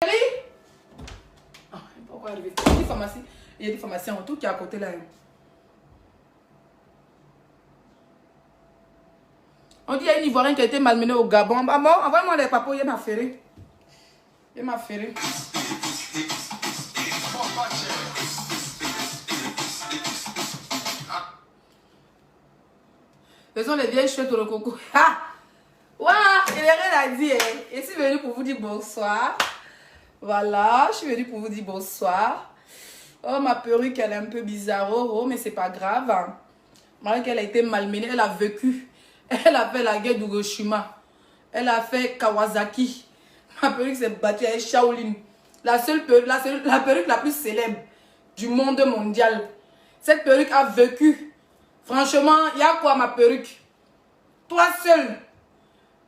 Ah, pourquoi arriver? Il y a des pharmacies. Il y a des pharmaciens en tout qui est à côté là. On dit qu'il y a une Ivoirienne qui a été malmenée au Gabon. Bah bon, envoie-moi les papos, il m'a ferré. Il m'a ferré. Ce sont les vieilles chouettes au coco. Ah! Waouh! Il n'y a rien à dire. Et je suis venue pour vous dire bonsoir. Voilà, je suis venue pour vous dire bonsoir. Oh, ma perruque, elle est un peu bizarre. Oh, mais c'est pas grave. Malgré qu'elle a été malmenée, elle a vécu. Elle a fait la guerre d'Hiroshima. Elle a fait Kawasaki. Ma perruque s'est battue avec Shaolin. La perruque la plus célèbre du monde mondial. Cette perruque a vécu. Franchement, il y a quoi ma perruque? Toi seul,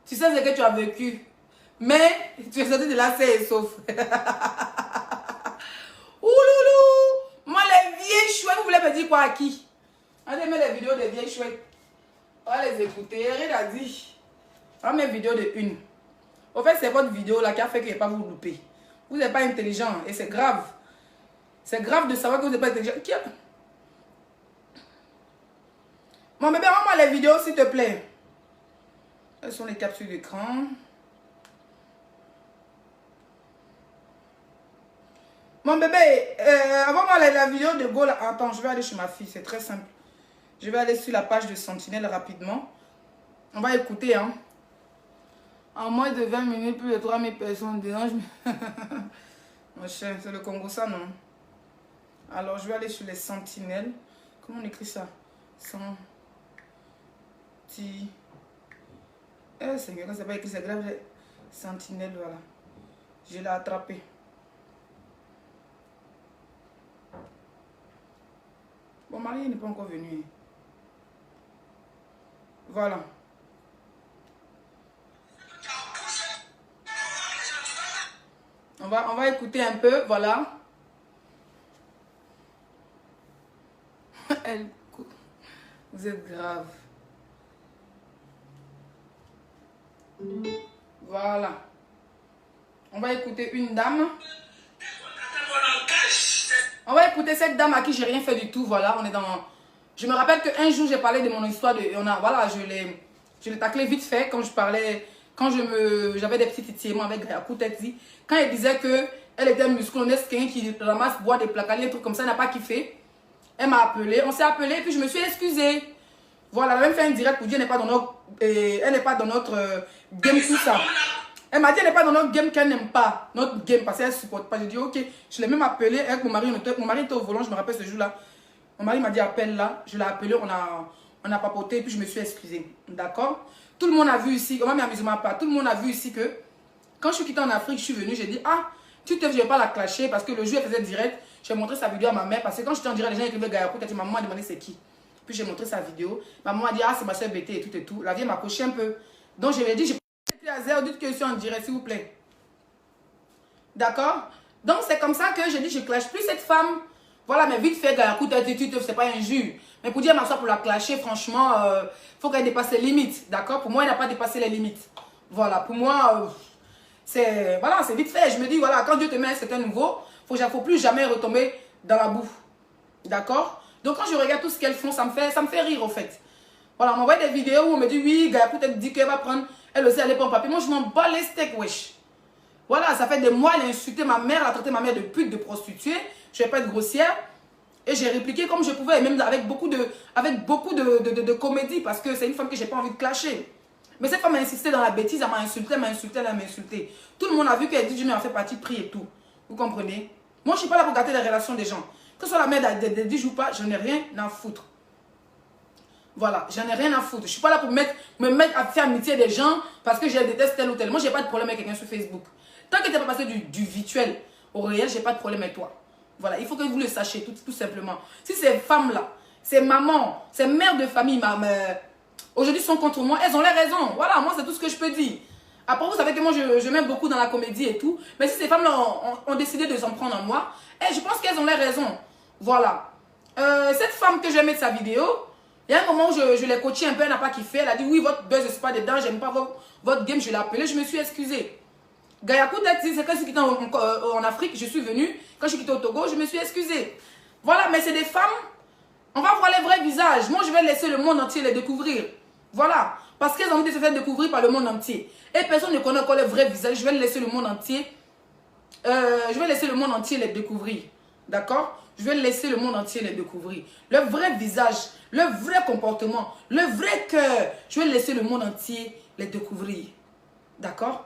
tu sais ce que tu as vécu. Mais tu es sorti de là, c'est sauf. Ouloulou! Moi, les vieilles chouettes, vous voulez me dire quoi à qui? Allez mettre les vidéos des vieilles chouettes. On va les écouter. Rien à dire. On va mettre vidéo de une. Au fait, c'est votre vidéo là qui a fait que je n'ai pas vous louper. Vous n'êtes pas intelligent et c'est grave. C'est grave de savoir que vous n'êtes pas intelligent. Qui a... Mon bébé, rends-moi les vidéos s'il te plaît. Quelles sont les captures d'écran? Mon bébé, envoie-moi la vidéo de Go là. Attends, je vais aller chez ma fille, c'est très simple. Je vais aller sur la page de Sentinelle rapidement. On va écouter, hein. En moins de 20 minutes, plus de 3000 personnes dérange. Mon cher, c'est le Congo, ça, non? Alors, je vais aller sur les Sentinelles. Comment on écrit ça? Seigneur, c'est pas écrit, c'est grave. Sentinelle, voilà. Je l'ai attrapé. Mon mari n'est pas encore venu. Voilà. On va écouter un peu, voilà. Vous êtes grave. Voilà. On va écouter une dame. On va écouter cette dame à qui j'ai rien fait du tout. Voilà, on est dans... Je me rappelle qu'un jour, j'ai parlé de mon histoire. Voilà, je l'ai taclé vite fait quand je parlais... Quand j'avais des petits titillements avec Gayakou Tetzi. Quand elle disait qu'elle était muscloneuse, quelqu'un qui ramasse, boit des placards, des trucs comme ça, elle n'a pas kiffé. Elle m'a appelé, on s'est appelé, puis je me suis excusée. Voilà, elle a même fait un direct pour dire qu'elle n'est pas dans notre... elle n'est pas dans notre game, tout ça. Elle m'a dit qu'elle n'est pas dans notre game, qu'elle n'aime pas notre game parce qu'elle ne supporte pas. J'ai dit ok, je l'ai même appelé avec mon mari. Mon mari était au volant, je me rappelle ce jour-là. Mon mari m'a dit appelle là, je l'ai appelé, on a papoté, puis je me suis excusée. D'accord? Tout le monde a vu ici, on va m'amuser ma part, tout le monde a vu ici que quand je suis quittée en Afrique, je suis venue, j'ai dit ah, je ne vais pas la clasher parce que le jour elle faisait direct, j'ai montré sa vidéo à ma mère parce que quand j'étais en direct, les gens écrivaient Gayakou, ma maman a demandé c'est qui. Puis j'ai montré sa vidéo, ma maman a dit ah, c'est ma soeur BT et tout. La vie m'a coché un peu. Donc je lui ai dit, j'ai à zéro, dites que je suis en direct, s'il vous plaît. D'accord? Donc c'est comme ça que j'ai dit, je ne clash plus cette femme. Voilà, mais vite fait, Gayakou, c'est pas injure. Mais pour dire ma soeur, pour la clasher, franchement, faut qu'elle dépasse les limites. D'accord? Pour moi, elle n'a pas dépassé les limites. Voilà, pour moi, c'est vite fait. Je me dis, voilà, quand Dieu te met un certain nouveau, il ne faut plus jamais retomber dans la boue. D'accord? Donc quand je regarde tout ce qu'elles font, ça me fait rire, au fait. Voilà, on m'envoie des vidéos où on me dit, oui, Gayakou peut-être dit qu'elle va prendre, elle aussi, elle est pas en papier. Moi, je m'en bats les steaks, wesh. Voilà, ça fait des mois, elle a insulté ma mère, elle a traité ma mère de pute, de prostituée. Je ne vais pas être grossière. Et j'ai répliqué comme je pouvais, et même avec beaucoup de comédie, parce que c'est une femme que je n'ai pas envie de clasher. Mais cette femme a insisté dans la bêtise, elle m'a insulté, elle m'a insulté, elle m'a insulté. Tout le monde a vu qu'elle dit, je m'en fais partie pris et tout. Vous comprenez? Moi, je ne suis pas là pour gâter les relations des gens. Que ce soit la mère de 10 ou pas, je n'ai rien à foutre. Voilà, j'en ai rien à foutre. Je ne suis pas là pour me mettre à faire amitié des gens parce que je déteste tel ou tel. Moi, je n'ai pas de problème avec quelqu'un sur Facebook. Tant que tu n'es pas passé du virtuel au réel, je n'ai pas de problème avec toi. Voilà, il faut que vous le sachiez tout simplement. Si ces femmes-là, ces mamans, ces mères de famille, aujourd'hui sont contre moi, elles ont les raisons. Voilà, moi, c'est tout ce que je peux dire. Après, vous savez que moi, je m'aime beaucoup dans la comédie et tout. Mais si ces femmes-là ont décidé de s'en prendre à moi, je pense qu'elles ont les raisons. Voilà. Cette femme que je vais mettre sa vidéo, il y a un moment où je l'ai coachée un peu, elle n'a pas kiffé. Elle a dit, oui, votre buzz, je ne suis pas dedans, j'aime pas votre game, je l'ai appelée, je me suis excusée. Gayakou Tati, c'est quand je suis quittée en Afrique, je suis venue. Quand je suis quittée au Togo, je me suis excusée. Voilà, mais c'est des femmes, on va voir les vrais visages. Moi, je vais laisser le monde entier les découvrir. Voilà, parce qu'elles ont envie de se faire découvrir par le monde entier. Et personne ne connaît encore les vrais visages. Je vais laisser le monde entier. Je vais laisser le monde entier les découvrir. D'accord? Je vais laisser le monde entier les découvrir. Le vrai visage, le vrai comportement, le vrai cœur. Je vais laisser le monde entier les découvrir. D'accord?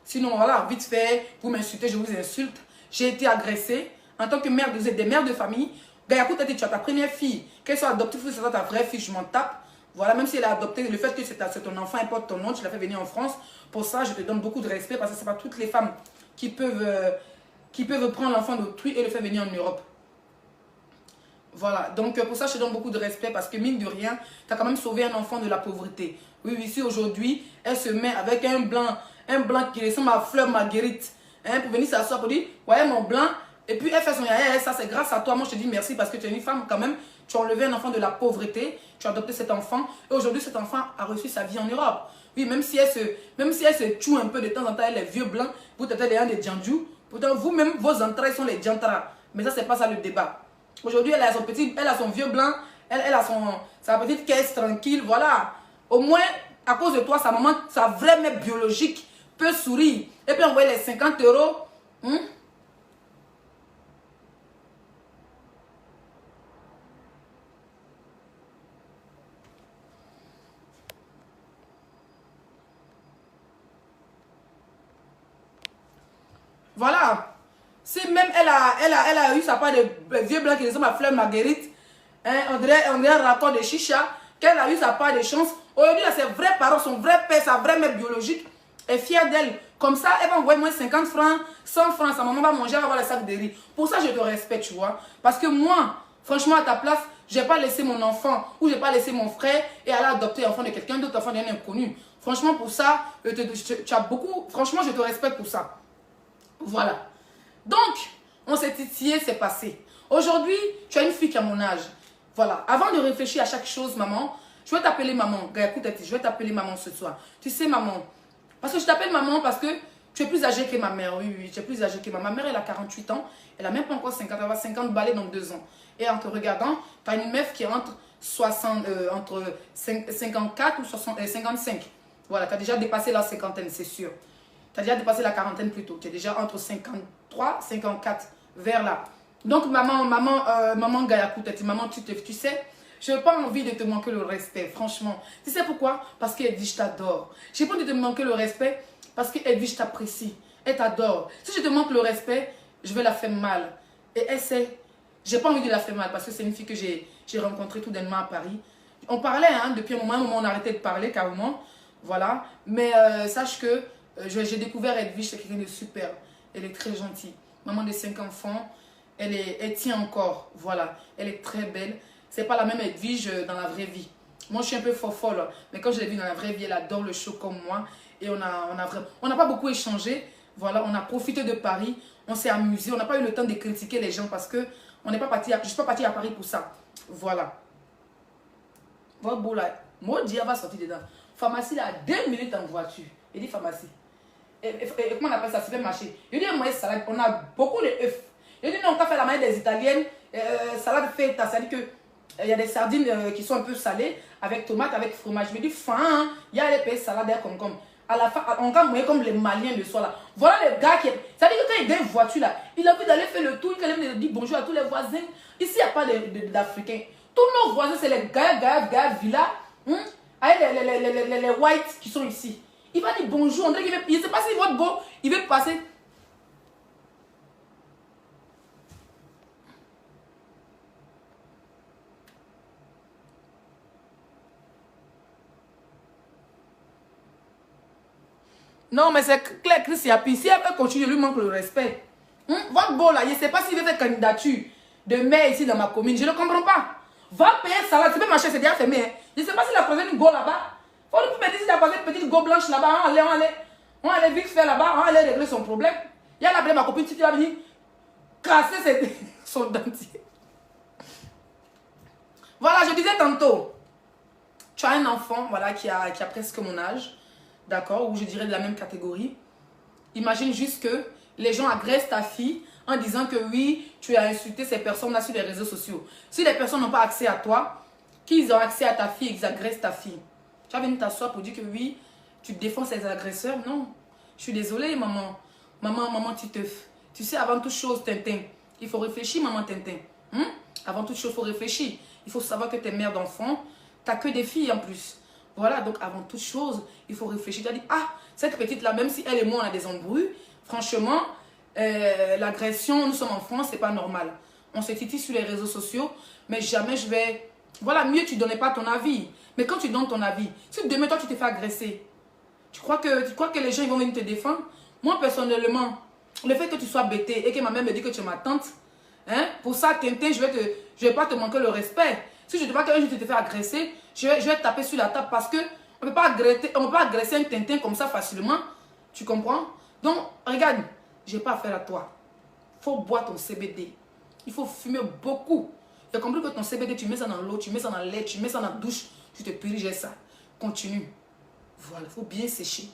Sinon, voilà, vite fait, vous m'insultez, je vous insulte. J'ai été agressée. En tant que mère, vous êtes des mères de famille. Gayakou Tati, tu as ta première fille. Qu'elle soit adoptée ou c'est ta vraie fille, je m'en tape. Voilà, même si elle est adoptée, le fait que c'est ton enfant importe ton nom, tu l'as fait venir en France. Pour ça, je te donne beaucoup de respect parce que ce n'est pas toutes les femmes qui peuvent prendre l'enfant d'autrui et le faire venir en Europe. Voilà, donc pour ça, je te donne beaucoup de respect parce que mine de rien, tu as quand même sauvé un enfant de la pauvreté. Oui, oui, si aujourd'hui, elle se met avec un blanc qui ressemble à Fleur Marguerite, hein, pour venir s'asseoir pour dire, ouais, mon blanc, et puis elle fait son yaya, ça c'est grâce à toi. Moi, je te dis merci parce que tu es une femme quand même, tu as enlevé un enfant de la pauvreté, tu as adopté cet enfant, et aujourd'hui, cet enfant a reçu sa vie en Europe. Oui, même si elle se tue un peu de temps en temps, elle est vieux blanc, vous êtes des djandjou, pourtant vous-même, vos entrailles sont les djantara. Mais ça, c'est pas ça le débat. Aujourd'hui, elle a son vieux blanc, elle a sa petite caisse tranquille, voilà. Au moins, à cause de toi, sa maman, sa vraie mère biologique, peut sourire. Et puis envoyer les 50 €. Voilà. Si même elle a eu sa part de vieux blanc qui ressemble à Fleur Marguerite, hein, on dirait un raccord de chicha, qu'elle a eu sa part de chance. Aujourd'hui, ses vrais parents, son vrai père, sa vraie mère biologique est fière d'elle. Comme ça, elle va envoyer moins 50 francs, 100 francs, sa maman va manger, elle va avoir le sac de riz. Pour ça, je te respecte, tu vois. Parce que moi, franchement, à ta place, je n'ai pas laissé mon enfant ou je n'ai pas laissé mon frère et aller adopter l'enfant de quelqu'un d'autre, l'enfant d'un inconnu. Franchement, pour ça, tu as beaucoup. Franchement, je te respecte pour ça. Voilà. Donc, on s'est titillé, c'est passé. Aujourd'hui, tu as une fille qui a mon âge. Voilà. Avant de réfléchir à chaque chose, maman, je vais t'appeler maman. Gayakou Tati, je vais t'appeler maman ce soir. Tu sais, maman. Parce que je t'appelle maman parce que tu es plus âgée que ma mère. Oui, oui, tu es plus âgée que ma mère. Elle a 48 ans. Elle n'a même pas encore 50. Elle va 50 balais dans 2 ans. Et en te regardant, tu as une meuf qui est entre 54 ou 55. Voilà, tu as déjà dépassé la cinquantaine, c'est sûr. Tu as déjà dépassé la quarantaine plutôt. Tu es déjà entre 53, 54, vers là. Donc, maman Gayakou Tati, maman, tu sais, je n'ai pas envie de te manquer le respect, franchement. Tu sais pourquoi? Parce qu'Edwige t'adore. Je n'ai pas envie de te manquer le respect parce qu'Edwige t'apprécie. Elle t'adore. Si je te manque le respect, je vais la faire mal. Et elle sait, je n'ai pas envie de la faire mal parce que c'est une fille que j'ai rencontrée tout dernièrement à Paris. On parlait, hein, depuis un moment on a arrêté de parler carrément. Voilà. Mais sache que j'ai découvert Edwige, c'est quelqu'un de super. Elle est très gentille. Maman de 5 enfants. Elle tient encore. Voilà. Elle est très belle. C'est pas la même Edwige dans la vraie vie. Moi, je suis un peu folle. Mais quand je l'ai vue dans la vraie vie, elle adore le show comme moi. Et on n'a pas beaucoup échangé. Voilà. On a profité de Paris. On s'est amusé. On n'a pas eu le temps de critiquer les gens parce que je ne suis pas partie à Paris pour ça. Voilà. Votre beau là. Maudit, elle va sortir dedans. Pharmacie là, 2 minutes en voiture. Il dit pharmacie. Et comment on appelle ça? Supermarché. Il dit moi salade. On a beaucoup de œufs. Il dit non, on va faire la manière des Italiennes. Salade feta. C'est-à-dire que il y a des sardines qui sont un peu salées avec tomate, avec fromage. Je me dis fin, il y a les pays salades comme. À la fin, on va mourir comme les Maliens le soir là. Voilà le gars qui est. C'est-à-dire que quand il est une voiture là, il a envie d'aller faire le tour, il a envie de dire bonjour à tous les voisins. Ici, il n'y a pas d'Africains. Tous nos voisins, c'est les gars, villa. Avec les whites qui sont ici. Il va dire bonjour. On dirait qu'il veut, il ne sait pas s'il va être beau. Il veut passer. Non, mais c'est clair, Chris Yapi. Si elle veut continuer, il lui manque le respect. Votre beau là, je ne sais pas s'il veut faire candidature de maire ici dans ma commune. Je ne comprends pas. Va payer salade. C'est même marché, c'est déjà fermé. Hein. Je ne sais pas s'il a posé une go là-bas. Faut nous me dire s'il a posé une petite go blanche là-bas. On allait vite faire là-bas. On allait régler son problème. Il y a appelé ma copine. Si tu vas venir casser son dentier. Voilà, je disais tantôt. Tu as un enfant voilà, qui a presque mon âge. D'accord, ou je dirais de la même catégorie. Imagine juste que les gens agressent ta fille en disant que oui, tu as insulté ces personnes-là sur les réseaux sociaux. Si les personnes n'ont pas accès à toi, qu'ils ont accès à ta fille, ils agressent ta fille. Tu vas venir t'asseoir pour dire que oui, tu défends ces agresseurs. Non, je suis désolée, maman. Maman Titeuf. Tu sais, avant toute chose, Tintin, il faut réfléchir, maman Tintin. Avant toute chose, il faut réfléchir. Il faut savoir que tu es mère d'enfant. Tu n'as que des filles en plus. Voilà, donc avant toute chose, il faut réfléchir. Tu as dit, ah, cette petite-là, même si elle et moi, on a des embrouilles, franchement, l'agression, nous sommes en France, c'est pas normal. On se titille sur les réseaux sociaux, mais jamais je vais... Voilà, mieux tu ne donnais pas ton avis. Mais quand tu donnes ton avis, si demain, toi, tu t'es fait agresser, tu crois que les gens ils vont venir te défendre? Moi, personnellement, le fait que tu sois bêté et que ma mère me dit que tu es ma tante, hein, pour ça, Tintin, je vais pas te manquer le respect. Si je te vois qu'un jour tu te fais agresser, je vais te taper sur la table parce que on ne peut pas agresser un Tintin comme ça facilement. Tu comprends? Donc, regarde, je n'ai pas affaire à toi. Il faut boire ton CBD. Il faut fumer beaucoup. Tu as compris que ton CBD, tu mets ça dans l'eau, tu mets ça dans le lait, tu mets ça dans la douche, tu te puriges ça. Continue. Voilà, il faut bien sécher.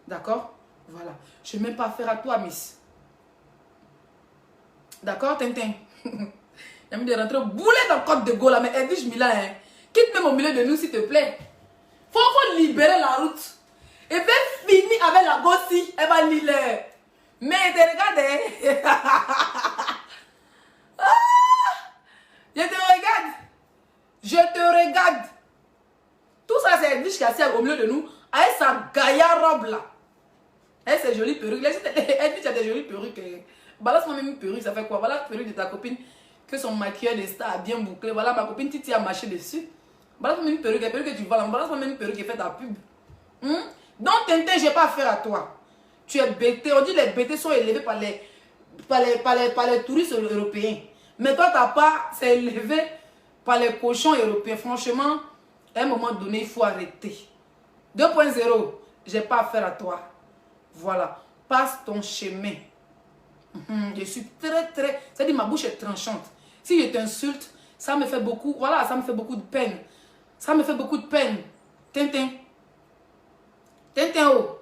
D'accord? Voilà. Je n'ai même pas affaire à toi, Miss. D'accord, Tintin? Il a mis de rentrer bouler dans Côte de Gaulle, mais Edwige Mila, hein. Quitte même au milieu de nous, s'il te plaît. Faut libérer la route. Et bien finir avec la gossie. Elle va lire. Mais te regarde. Je te regarde. Je te regarde. Tout ça, c'est Edwige qui est assise au milieu de nous. Avec sa gaillard robe là. Elle, c'est jolie perruque. Edwige a des jolies perruques. Balance-moi même une perruque. Ça fait quoi? Voilà la perruque de ta copine. Que son maquilleur de star a bien bouclé. Voilà ma copine Titi a marché dessus. Balance-moi même une perruque. La perruque que tu vois là. Balance-moi même une perruque qui fait ta pub. Donc, Tintin, je n'ai pas affaire à toi. Tu es bêté. On dit que les bêtés sont élevés par les touristes européens. Mais toi, tu n'as pas. C'est élevé par les cochons européens. Franchement, à un moment donné, il faut arrêter. 2.0, je n'ai pas affaire à toi. Voilà. Passe ton chemin. Je suis très... C'est-à-dire, ma bouche est tranchante. Si je t'insulte, ça me fait beaucoup... Voilà, ça me fait beaucoup de peine. Ça me fait beaucoup de peine. Tintin. Tintin, oh.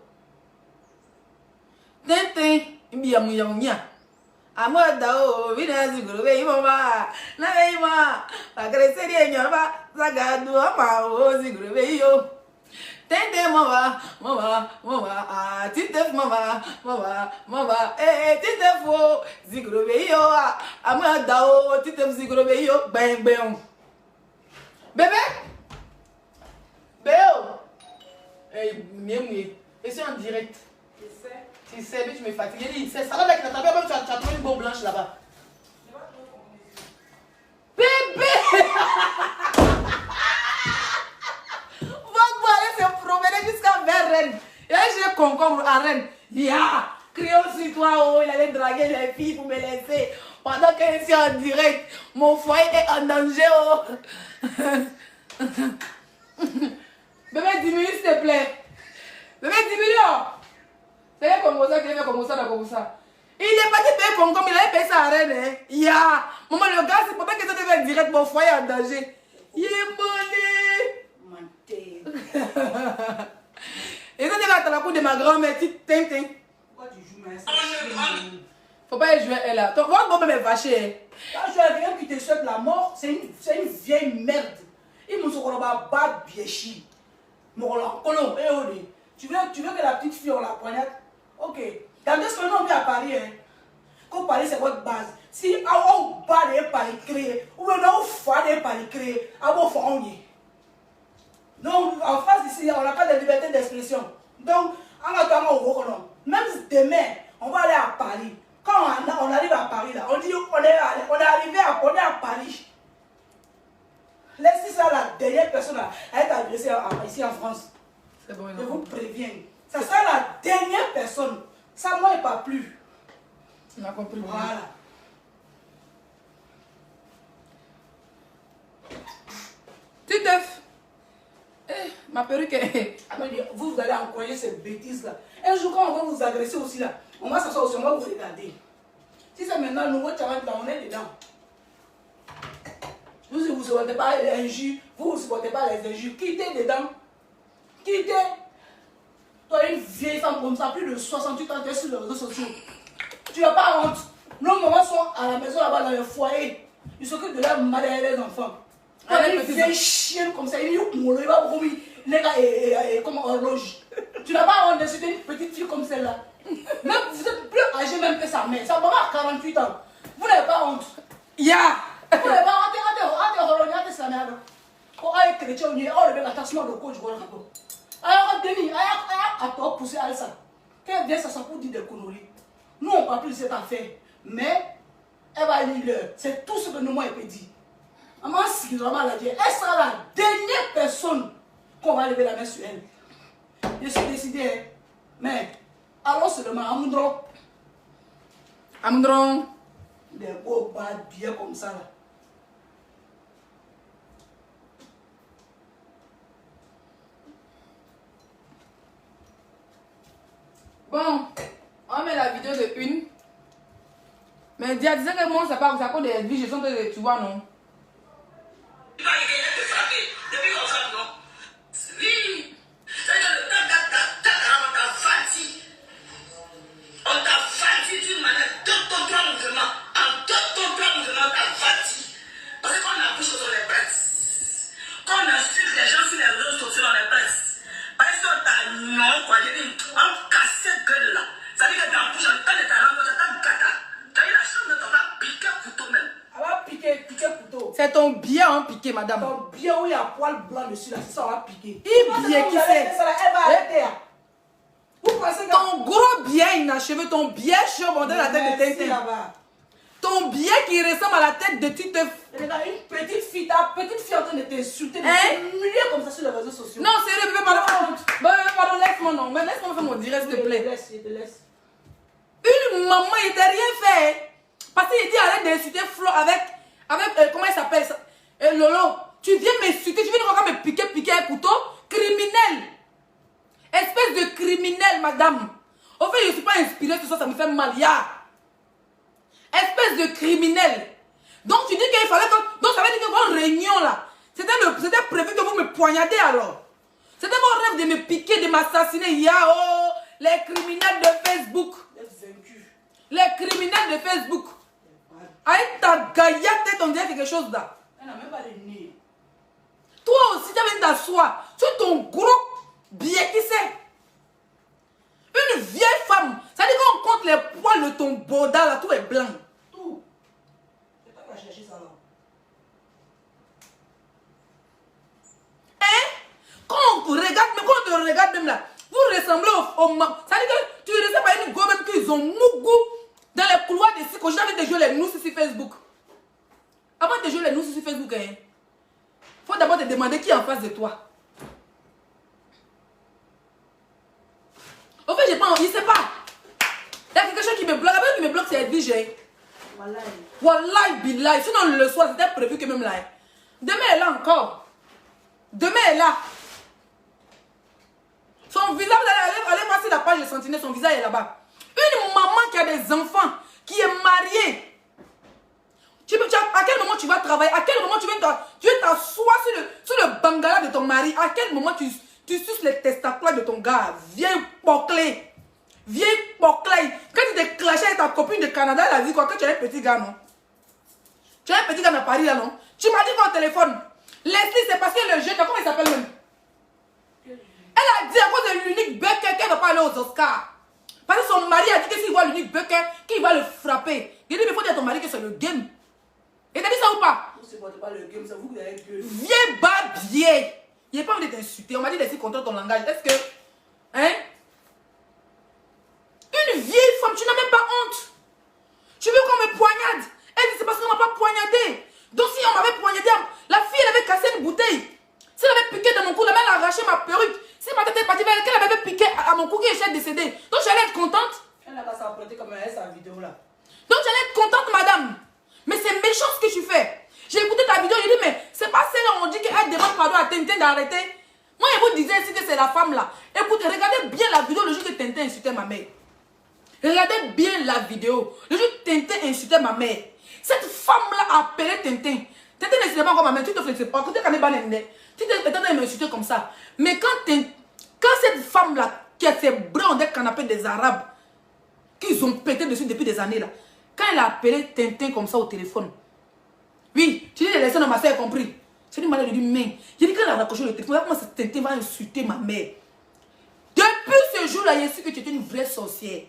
Tintin. Mia. Amor da vida ziguro be mama. Na be ma. Agresser ye nyorba. Zagadu ama o ziguro be yo. Tintin mama. Ah, Titeuf mama. Titeuf o ziguro be yo. Amor da o Titeuf ziguro be yo. Ben. Bébé. Béo. Et c'est en direct. Tu sais, mais tu me fatigues. C'est ça là avec la table, même tu as trouvé une bombe blanche là-bas. Bébé. Votre aller se promener jusqu'à vers Rennes. Et là, j'ai concombre à Rennes. Crions sur toi, oh, il allait draguer les filles pour me laisser. Pendant que je suis en direct, mon foyer est en danger, oh. Bébé, diminue s'il te plaît. Bébé, diminue. C'est comme ça qu'il fait comme ça. Il n'est pas dit payer comme il avait payé ça à Rennes. Maman, le gars, c'est pour ça que ça devait être direct, mon foyer en danger. Il est mollet. Et ça devait être à la cour de ma grand-mère, Tintin. Pourquoi tu joues, mais Faut pas y jouer, elle là. Ton votre bon-père est fâché. quand tu as quelqu'un qui te souhaite la mort, c'est une vieille merde. Il me semble qu'on va battre Biechi. Tu veux que la petite fille, on la poignarde? Ok. Dans 2 semaines, on vient à Paris. Quand Paris, c'est votre base. Si on bat les Paris créés, ou bien on fait des Paris créés, on y. Donc, en face ici, on n'a pas de liberté d'expression. Donc, même demain, on va aller à Paris. Quand on arrive à Paris, là, on dit on est arrivé à Paris. Laissez ça la dernière personne à être agressée ici en France. C'est bon, Je vous préviens. Ça sera la dernière personne. Ça, moi, il pas plus. On a compris. Voilà. Titeuf. Ma perruque est... Vous allez encourager ces bêtises-là. Un jour, quand on va vous agresser aussi, là, on va s'asseoir aussi, on va vous regarder. Si c'est maintenant, nous, on est dedans. Vous, si vous ne supportez pas les injures, vous ne supportez pas les injures, quittez dedans. Quittez. Toi, une vieille femme comme ça, plus de 68 ans, tu es sur les réseaux sociaux. Tu n'as pas honte. Nos mamans sont à la maison là-bas dans le foyer. Ils s'occupent de leur mari et des enfants. Toi, une vieille chienne comme ça, il va beaucoup comme horloge. Tu n'as pas honte de citer une petite fille comme celle-là. Même vous êtes plus âgé même que sa mère. Sa maman a 48 ans. Vous n'avez pas honte. Ya! Vous n'avez pas honte. Regardez sa mère. Quand elle est chrétienne, on le met l'attachement de coach. Alors, Denis, à toi pousser à ça. Quand elle vient, ça pour dire des conneries. Nous, on ne parle plus de cette affaire. Mais, elle va lire. C'est tout ce que nous, moi, elle peut dire. Maman, si vraiment la dit, elle sera la dernière personne qu'on va lever la main sur elle. Je suis décidé, hein. Mais, allons seulement à Moundron. Amdron. Des beaux bas bien comme ça, là. Bon, on met la vidéo de une. Mais Dia disait que moi, ça part, ça cause des vies, je sens que tu vois, non? Depuis qu'on fait, non? Oui. C'est-à-dire le on t'a fatigué d'une manière, deux ton trois mouvements. En deux ton trois mouvements, t'as fatigué. Parce que quand on accouche sur les presses, quand on insulte les gens sur les réseaux sociaux, on les presse. Parce que t'as non, quoi, j'ai dit, on casse cette gueule-là. Ça veut dire que t'as bouche, quand t'es à l'envoi, t'as un gata. T'as eu la chance de t'en faire piquer couteau même. Elle va piquer couteau. C'est ton bien hein, piqué, madame. Ton bien où il y a poil blanc dessus, là, c'est ça, on va piquer. Bien qui c'est? Elle va arrêter. Vous pensez que... Ton gros bien inachevé, ton bien chaud, bordel la tête de Tintin. là-bas. Ton bien qui ressemble à la tête de Titeuf. Regarde, une petite fille en train de t'insulter, de Hein? t'humilier comme ça sur les réseaux sociaux. Non, sérieux, bébé, pardon. Pardon, laisse-moi, non. Mais laisse-moi faire mon direct, s'il te plaît. Je te laisse. Une maman, il t'a rien fait. Parce qu'il dit arrête d'insulter Flo avec comment il s'appelle ça? Lolo. Tu viens m'insulter, tu viens encore me piquer un couteau. Criminel. Espèce de criminel, madame. Au fait, je ne suis pas inspirée, tout ça, ça me fait mal. Ya. Espèce de criminel. Donc, tu dis qu'il fallait que... Donc, ça veut dire que votre réunion, là, c'était prévu que vous me poignardez, alors. C'était mon rêve de me piquer, de m'assassiner. Ya, oh, les criminels de Facebook. Les criminels de Facebook. Avec ta gaillasse tête, on dirait quelque chose là. Elle n'a même pas de nez. Toi aussi, tu as envie d'asseoir sur ton gros billet qui c'est. Une vieille femme. Ça dit qu'on compte les poils de ton boda là, tout est blanc. Tout. C'est toi qui as cherché ça là. Hein? Quand on te regarde même là, vous ressemblez au ça dit que tu ressembles à une go même qu'ils ont mougou dans les couloirs de Siko. J'ai envie de jouer les nous sur Facebook. Avant de jouer les nous sur Facebook, hein, faut d'abord te demander qui est en face de toi. Au fait, j'ai pas envie, je sais pas. Il y a quelque chose qui me bloque. La personne qui me bloque, c'est Edwige. Wallahi. Wallahi, billahi. Sinon, le soir, c'était prévu que même là. Hein. Demain, elle est là encore. Demain, elle est là. Son visage, allez voir sur la page de Sentinelle, son visage est là-bas. Une maman qui a des enfants, qui est mariée. À quel moment tu vas travailler? À quel moment tu veux t'asseoir sur le bangala de ton mari? À quel moment tu suces les testacoles de ton gars? Vieille poclée. Vieille poclée. Quand tu t'es clashé avec ta copine de Canada, elle a dit quoi? Que tu es un petit gars, non? Tu es un petit gars à Paris, là, non? Tu m'as dit quoi au téléphone? Leslie, c'est parce que le jeune, comment il s'appelle même? Elle a dit à cause de l'unique Becker qu'elle ne va pas aller aux Oscars. Parce que son mari a dit que s'il voit l'unique Becker, qu'il va le frapper. Il dit, mais il faut dire à ton mari que c'est le game. Et t'as dit ça ou pas? Vous ne supportez pas le game, c'est vous qui avez gueule. Viens bas, vieille. Il n'est pas envie de t'insulter. On m'a dit de laisser contrôler ton langage. Est-ce que... Hein? Une vieille femme, tu n'as même pas honte. Tu veux qu'on me poignarde? Elle dit, c'est parce qu'on ne m'a pas poignardé. Donc si on m'avait poignardé, la fille, elle avait cassé une bouteille. Si elle avait piqué dans mon cou, la mère a arraché ma perruque. Si ma tête est partie, qu'elle avait piqué à mon cou, qui est décédée. Donc j'allais être contente. Elle n'a pas s'apprêter comme elle sa vidéo là. Donc j'allais être contente, madame. Mais c'est méchant ce que tu fais. J'ai écouté ta vidéo, j'ai dit, mais c'est pas celle où on dit qu'elle demande pardon à Tintin d'arrêter. Moi, je vous disais ici que c'est la femme là. Écoutez, regardez bien la vidéo le jour que Tintin insultait ma mère. Regardez bien la vidéo. Le jour que Tintin insultait ma mère. Cette femme-là a appelé Tintin. Tintin n'insultait pas encore ma mère. Tu te fais pas. Écoutez, quand elle m'a insulté comme ça. Mais quand cette femme-là qui a ses bras en des canapés des Arabes, qu'ils ont pété dessus depuis des années là. Quand il a appelé Tintin comme ça au téléphone, oui, tu dis les leçons, ma soeur a compris. J'ai dit, malade, je dis, mais, j'ai dit, quand elle a raccroché le téléphone, comment Tintin va insulter ma mère? Depuis ce jour-là, j'ai su que tu étais une vraie sorcière.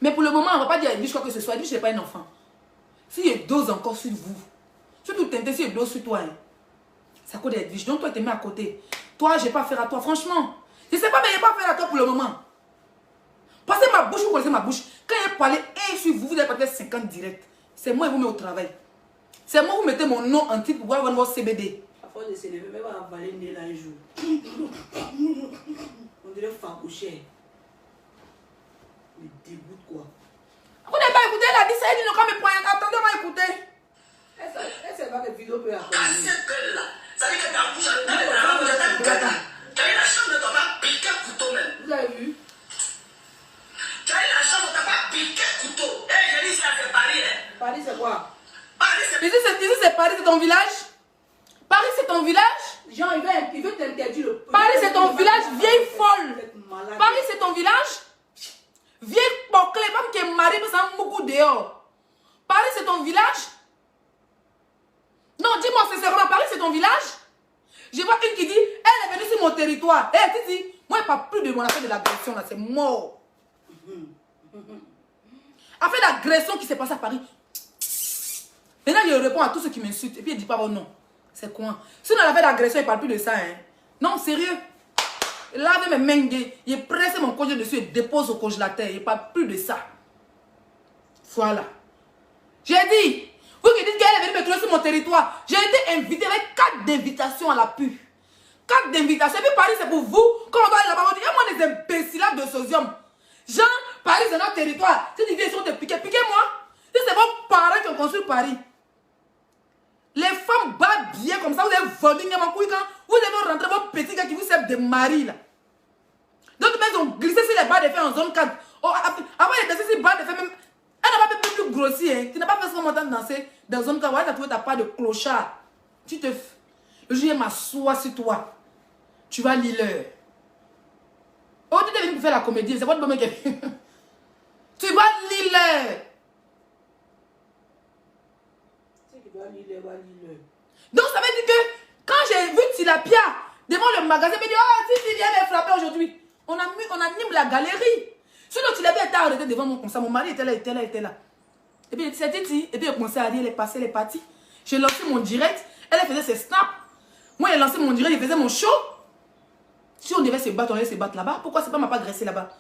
Mais pour le moment, on ne va pas dire à Edwige quoi que ce soit. Edwige, je n'ai pas un enfant. Si je dose encore sur vous, surtout Tintin, si je dose sur toi, hein, c'est à cause d'Edwige. Donc toi, tu te mets à côté. Toi, je n'ai pas affaire à toi, franchement. Je ne sais pas, mais je n'ai pas affaire à toi pour le moment. Passez ma bouche, vous connaissez ma bouche. Quand j'ai parlé sur vous, vous avez peut-être 50 directs. C'est moi qui vous mets au travail. C'est moi qui vous mettez mon nom en titre pour voir votre CBD. À force de s'élever, même à avaler le nez là un jour. On dirait Faboucher. Me dégoûte quoi. Vous n'avez pas écouté, elle a dit ça, elle dit non, quand me poignarde. Attendez, on va écouter. Elle sait pas que vidéo peut Dans apprendre. cette gueule-là, ça veut dire que ta bouche, dans les bras, vous êtes un gâteau. Tu as eu la chance de ne pas piquer le couteau même. Vous avez vu? Tu as eu la chance de ne pas piquer le couteau. Eh, j'ai dit ça, c'est Paris, hein. Paris, c'est quoi? Paris, c'est Ici, c'est Paris, c'est ton village. Paris, c'est ton village. Jean, il veut t'interdire le... Paris, c'est ton village, vieille folle. Vous êtes malade. Paris, c'est ton village. Vieille bouclée, femme qui est mariée, mais ça a beaucoup dehors. Paris, c'est ton village. Non, dis-moi sincèrement, Paris, c'est ton village. Je vois une qui dit, elle est venue sur mon territoire. Eh, Titi, moi, je ne parle plus de mon affaire de l'agression, là, c'est mort. Affaire d'agression qui s'est passée à Paris. Maintenant, il répond à tous ceux qui m'insultent. Et puis, il ne dit pas mon nom. C'est quoi? Sinon, l'affaire d'agression, il ne parle plus de ça. Hein. Non, sérieux. Là, avec mes mains, il presse mon congé dessus et dépose au congélateur. Il ne parle plus de ça. Voilà. J'ai dit, vous qui dites qu'elle est venue me trouver sur mon territoire, j'ai été invité avec 4 invitations à la pu. 4 invitations. Et puis Paris, c'est pour vous. Quand on doit aller là-bas, on dit, et moi, des imbéciles de sodium. Jean, Paris, c'est notre territoire. Si tu viens ici, on te pique. Piquez-moi. Si c'est vos parents qui ont construit Paris. Les femmes battent bien comme ça. Vous avez vendu mon couille quand vous devez rentrer vos petits gars qui vous servent de mari, là. D'autres ils ont glissé sur les barres de fer en zone 4. Oh, avant, il était sur les barres de fer même. Elle n'a pas fait plus grossier. Hein. Tu n'as pas fait ce moment de danser dans zone 4. Ouais, tu as trouvé ta part de clochard. Tu te... Le jour, je m'assois sur toi. Tu vas lire l'heure. Oh, tu es venu pour faire la comédie. C'est pas de bon mec qui... Tu vas lire l'heure. Donc ça veut dire que quand j'ai vu Tilapia devant le magasin, il me dit, oh, si tu viens me frapper aujourd'hui, on anime la galerie. Sinon Tilapia était arrêté devant moi comme ça, mon mari était là. Et puis c'était Titi, et puis il commençait à dire, elle est passée, elle est partie. J'ai lancé mon direct, elle faisait ses snaps. Moi j'ai lancé mon direct, il faisait mon show. Si on devait se battre, on allait se battre là-bas. Pourquoi c'est pas m'a pas agressé là-bas?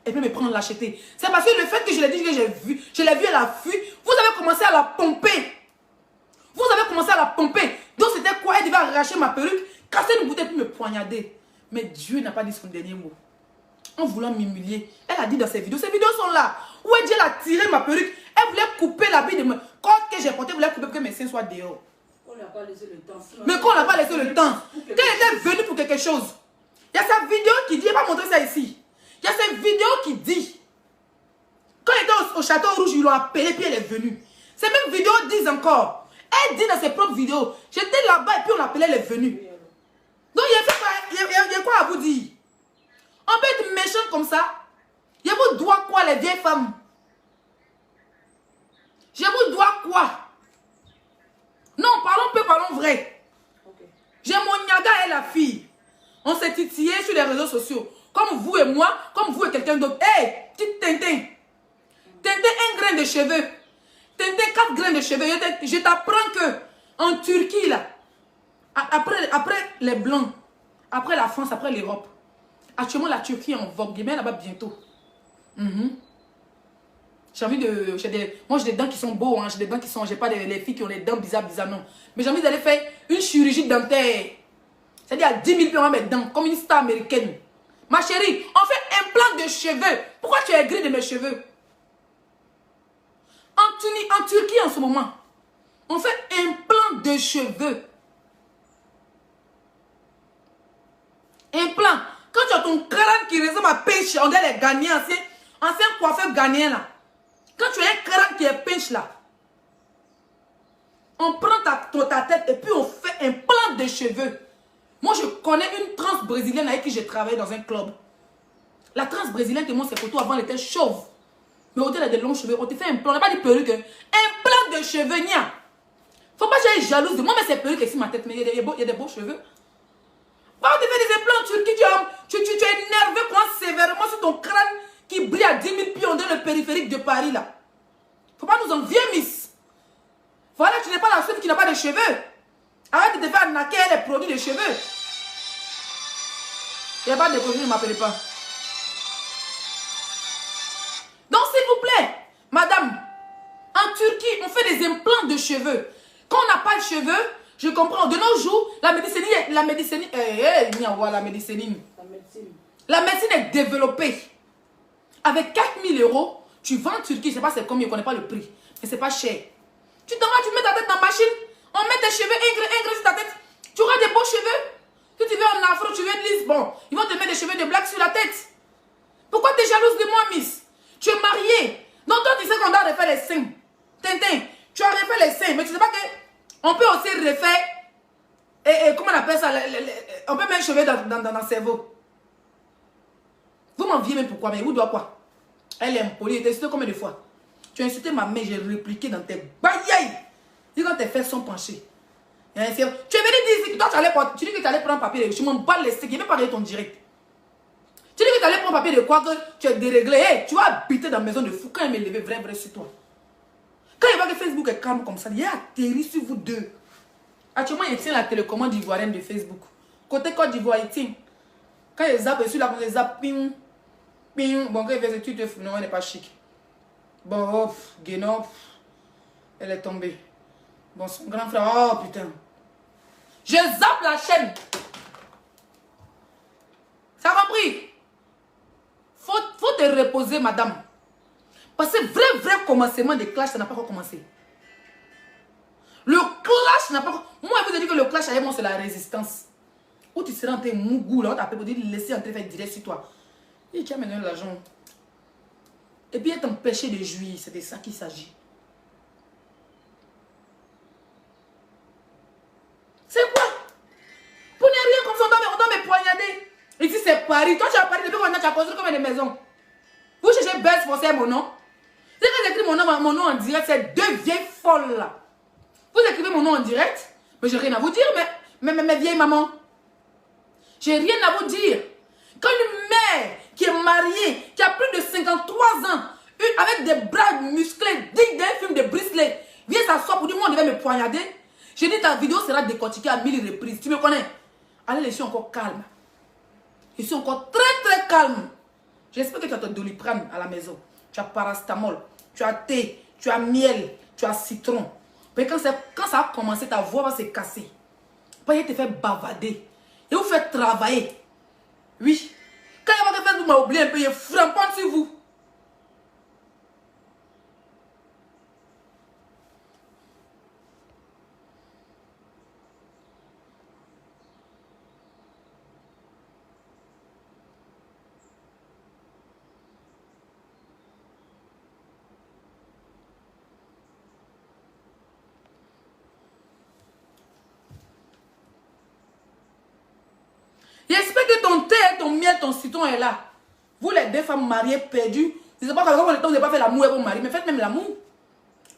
Et puis me prendre l'acheter. C'est parce que le fait que je l'ai dit, que je l'ai vu, elle a fui. Vous avez commencé à la pomper. Vous avez commencé à la pomper. Donc c'était quoi? Elle devait arracher ma perruque, casser une bouteille puis me poignarder. Mais Dieu n'a pas dit son dernier mot. En voulant m'humilier, elle a dit dans ses vidéos sont là. Où Dieu a tiré ma perruque. Elle voulait couper l'habit de moi. Quand j'ai porté, elle voulait couper pour que mes seins soient dehors. On n'a pas laissé le temps. Mais qu'on n'a pas laissé le temps. Qu'elle était venue pour quelque chose. Il y a sa vidéo qui dit, je ne vais pas montrer ça ici. Il y a cette vidéo qui dit, quand elle était au Château Rouge, ils l'ont appelée puis elle est venue. Ces mêmes vidéos disent encore. Elle dit dans ses propres vidéos, j'étais là-bas et puis on l'appelait, elle est venue. Donc il y a quoi à vous dire? On peut être méchant comme ça. Je vous dois quoi les vieilles femmes? Je vous dois quoi? Non, parlons peu, parlons vrai. Okay. J'ai mon Niaga et la fille. On s'est titillé sur les réseaux sociaux. Comme vous et moi, comme vous et quelqu'un d'autre. Hé, hey, petite Tintin. Tintin, un grain de cheveux. Tintin, 4 grains de cheveux. Je t'apprends que en Turquie, là, après les Blancs, après la France, après l'Europe, actuellement la Turquie est en vogue. Je vais là-bas bientôt. J'ai envie de... moi, j'ai des dents qui sont beaux. Hein, j'ai des dents qui sont... J'ai pas les filles qui ont des dents bizarres, non. Mais j'ai envie d'aller faire une chirurgie dentaire. C'est-à-dire à 10 000 € mes dents, comme une star américaine. Ma chérie, on fait un plan de cheveux. Pourquoi tu es gris de mes cheveux? En Turquie, en ce moment, on fait un plan de cheveux. Un plan. Quand tu as ton crâne qui ressemble à pêche, on dirait les Ghanéens, ancien coiffeur ghanéen là. Quand tu as un crâne qui est pinche là, on prend ta tête et puis on fait un plan de cheveux. Moi, je connais une trans brésilienne avec qui j'ai travaillé dans un club. La trans brésilienne te montre ses photos avant, elle était chauve. Mais au-delà, elle a des longs cheveux. On te fait un plan. On n'a pas dit perruque. Un plan de cheveux, nia. Faut pas que j'aille jalouse de moi, mais c'est perruque ici ma tête. Mais il y a des beaux cheveux. Va te faire des implants turcs. Tu es énervé, prends sévèrement sur ton crâne qui brille à 10 000 pieds dans le périphérique de Paris, là. Faut pas nous envier, miss. Voilà, tu n'es pas la seule qui n'a pas de cheveux. Arrête de te faire arnaquer les produits de cheveux. Il n'y a pas de produits, ne m'appelez pas. Donc, s'il vous plaît, madame, en Turquie, on fait des implants de cheveux. Quand on n'a pas de cheveux, je comprends. De nos jours, la médecine est développée. Avec 4 000 €, tu vends en Turquie, je ne sais pas c'est combien, je ne connais pas le prix, mais ce n'est pas cher. Tu t'en vas, tu mets ta tête dans la machine, on met tes cheveux ingres sur ta tête. Tu auras des beaux cheveux. Si tu veux en afro, tu veux lisse, bon, ils vont te mettre des cheveux de black sur la tête. Pourquoi tu es jalouse de moi, miss? Tu es mariée. Donc toi, tu sais qu'on doit refaire les seins. Tintin, tu as refait les seins, mais tu ne sais pas qu'on peut aussi refaire, et comment on appelle ça, on peut mettre les cheveux dans le cerveau. Vous m'enviez même pourquoi, mais vous doit quoi? Elle est impolie, t'as insulté combien de fois? Tu as insulté ma mère, j'ai répliqué dans tes bailles. Dis quand tes fesses sont penchées. Tu es venu dire, toi tu dis que tu allais prendre papier, je m'en bats les steaks, je n'ai même pas regardé ton direct. Tu dis que tu allais prendre papier de quoi que tu es déréglé. Hey, tu vas habiter dans la maison de fou quand il m'est levé vrai sur toi. Quand il voit que Facebook est calme comme ça, il a atterri sur vous deux. Actuellement, il tient la télécommande ivoirienne de Facebook. Côté Côte d'Ivoire, il tient. Quand il zappe dessus, là, il zappe, ping, ping. Bon, quand il fait ce truc, non, elle n'est pas chic. Bon, oh, Guénon, elle est tombée. Bon, son grand frère, oh putain. Je zappe la chaîne. Ça a compris? Faut te reposer, madame. Parce que vrai commencement de clash, ça n'a pas encore commencé. Le clash n'a pas encore... Moi, je vous ai dit que le clash, c'est la résistance. Où tu seras en train de mougou, là, on t'appelle pour dire laisser entrer faire direct sur toi. Et tu as maintenant l'argent. Et puis, être empêché de jouir, c'est de ça qu'il s'agit. C'est quoi? Pour ne rien comme ça, on doit me poignarder. Ici, c'est Paris. Toi, tu as Paris, depuis maintenant, tu as construit comme des maisons. Vous cherchez Buzz pour faire mon nom. C'est quand j'écris mon nom en direct, c'est deux vieilles folles là. Vous écrivez mon nom en direct, mais j'ai rien à vous dire, mais vieille maman. J'ai rien à vous dire. Quand une mère qui est mariée, qui a plus de 53 ans, avec des bras musclés, digne d'un film de Bruce Lee, vient s'asseoir pour dire, moi, on devait me poignarder. J'ai dit, ta vidéo sera décortiquée à 1000 reprises. Tu me connais? Allez, je suis encore calme. Je suis encore très calme. J'espère que tu as ton Doliprane à la maison. Tu as paracétamol, tu as thé, tu as miel, tu as citron. Mais quand ça a commencé, ta voix va se casser. Après, il te fait bavader. Et vous fait travailler. Oui. Quand il va te faire, vous m'avez oublié un peu, il est frappant sur vous. J'espère que ton thé, ton miel, ton citron est là. Vous les deux femmes mariées perdues, je ne sais pas quand vous n'avez pas fait l'amour avec vos maris, mais faites même l'amour.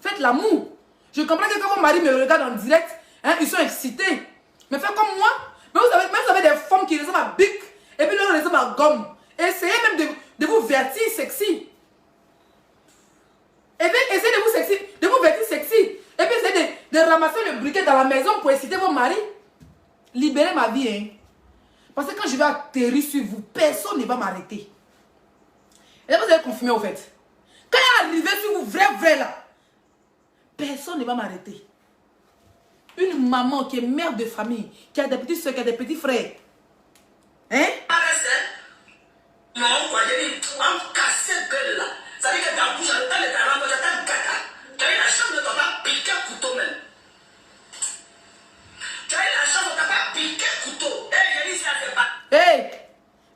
Faites l'amour. Je comprends que quand vos maris me regardent en direct, hein, ils sont excités. Mais faites comme moi. Mais vous avez des femmes qui ressemblent à Bic et puis l'autre ressemble à Gomme. Essayez même de vous vertir sexy. Et puis essayez de vous vertir sexy. Et puis essayez de ramasser le briquet dans la maison pour exciter vos maris. Libérez ma vie, hein. Parce que quand je vais atterrir sur vous, personne ne va m'arrêter. Et là, vous allez confirmer au fait. Quand il est arrivé sur vous, vrai là, personne ne va m'arrêter. Une maman qui est mère de famille, qui a des petites soeurs, qui a des petits frères. Hein? Non, quoi, j'ai dit, on casse gueule là. Ça veut dire que ta bouche, elle est dans la gata. Tu as eu la chance de ne pas piquer un couteau même. Tu as eu la chance de ne pas piquer un couteau. Hey,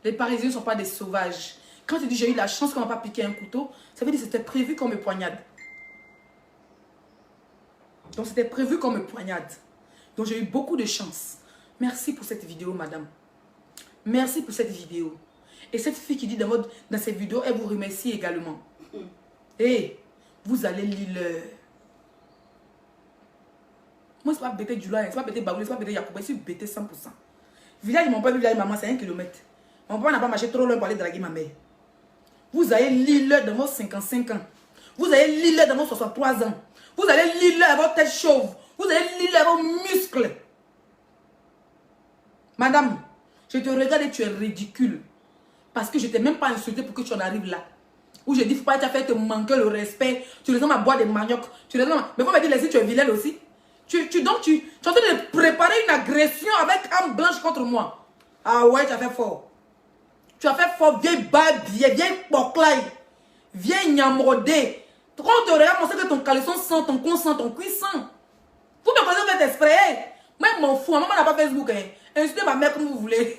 les Parisiens ne sont pas des sauvages. Quand tu dis j'ai eu la chance qu'on m'a pas piqué un couteau, ça veut dire que c'était prévu qu'on me poignarde. Donc c'était prévu qu'on me poignarde. Donc j'ai eu beaucoup de chance. Merci pour cette vidéo, madame. Merci pour cette vidéo. Et cette fille qui dit dans ses vidéos, elle vous remercie également. Et vous allez lire. Moi, c'est pas bêter du loin, c'est pas bêter Baboulé, c'est pas bêter Yacouba, c'est bêter 100%. Village, mon père, village, maman, c'est 1 kilomètre. Mon père n'a pas marché trop loin pour aller draguer ma mère. Vous allez lire dans vos 55 ans. Vous allez lire dans vos 63 ans. Vous allez lire à votre tête chauve. Vous allez lire à vos muscles. Madame, je te regarde et tu es ridicule. Parce que je ne t'ai même pas insulté pour que tu en arrives là. Où je dis, faut pas te faire te manquer le respect. Tu les hommes à boire des maniocs. Tu les hommes. Mais faut me dire, si tu es vilaine aussi. Donc, tu es en train de préparer une agression avec âme blanche contre moi. Ah ouais, tu as fait fort. Tu as fait fort, vieille babier, vieille porclaille, vieille nyamrodée. Quand on te regarde, on sait que ton caleçon sent, ton con sent, ton cuir sent. Vous me connaissez, vous faites exprès. Moi, je m'en fous. Maman n'a pas Facebook. Hein. Insultez ma mère comme vous voulez.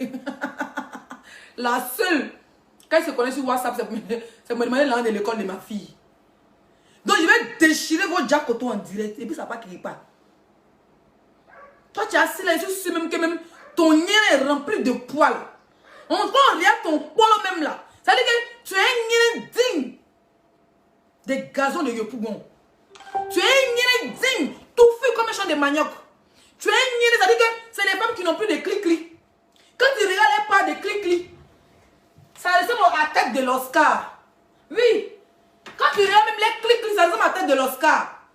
La seule, quand elle se connaît sur WhatsApp, c'est me demander l'an de l'école de ma fille. Donc, je vais déchirer vos jacotos en direct. Et puis, ça va pas qu'il pas. Toi, tu es assis là, je sais même que même ton nez est rempli de poils. On regarde ton polo même là. Ça veut dire que tu es un nez digne des gazons de Yopougon. Tu es un nez digne, tout fait comme un champ de manioc. Tu es un nez, ça veut dire que c'est les femmes qui n'ont plus de clic-clic. Quand tu regardes les pas de clic-clic, ça ressemble à la tête de l'Oscar. Oui. Quand tu regardes même les clic-clic, ça ressemble à la tête de l'Oscar.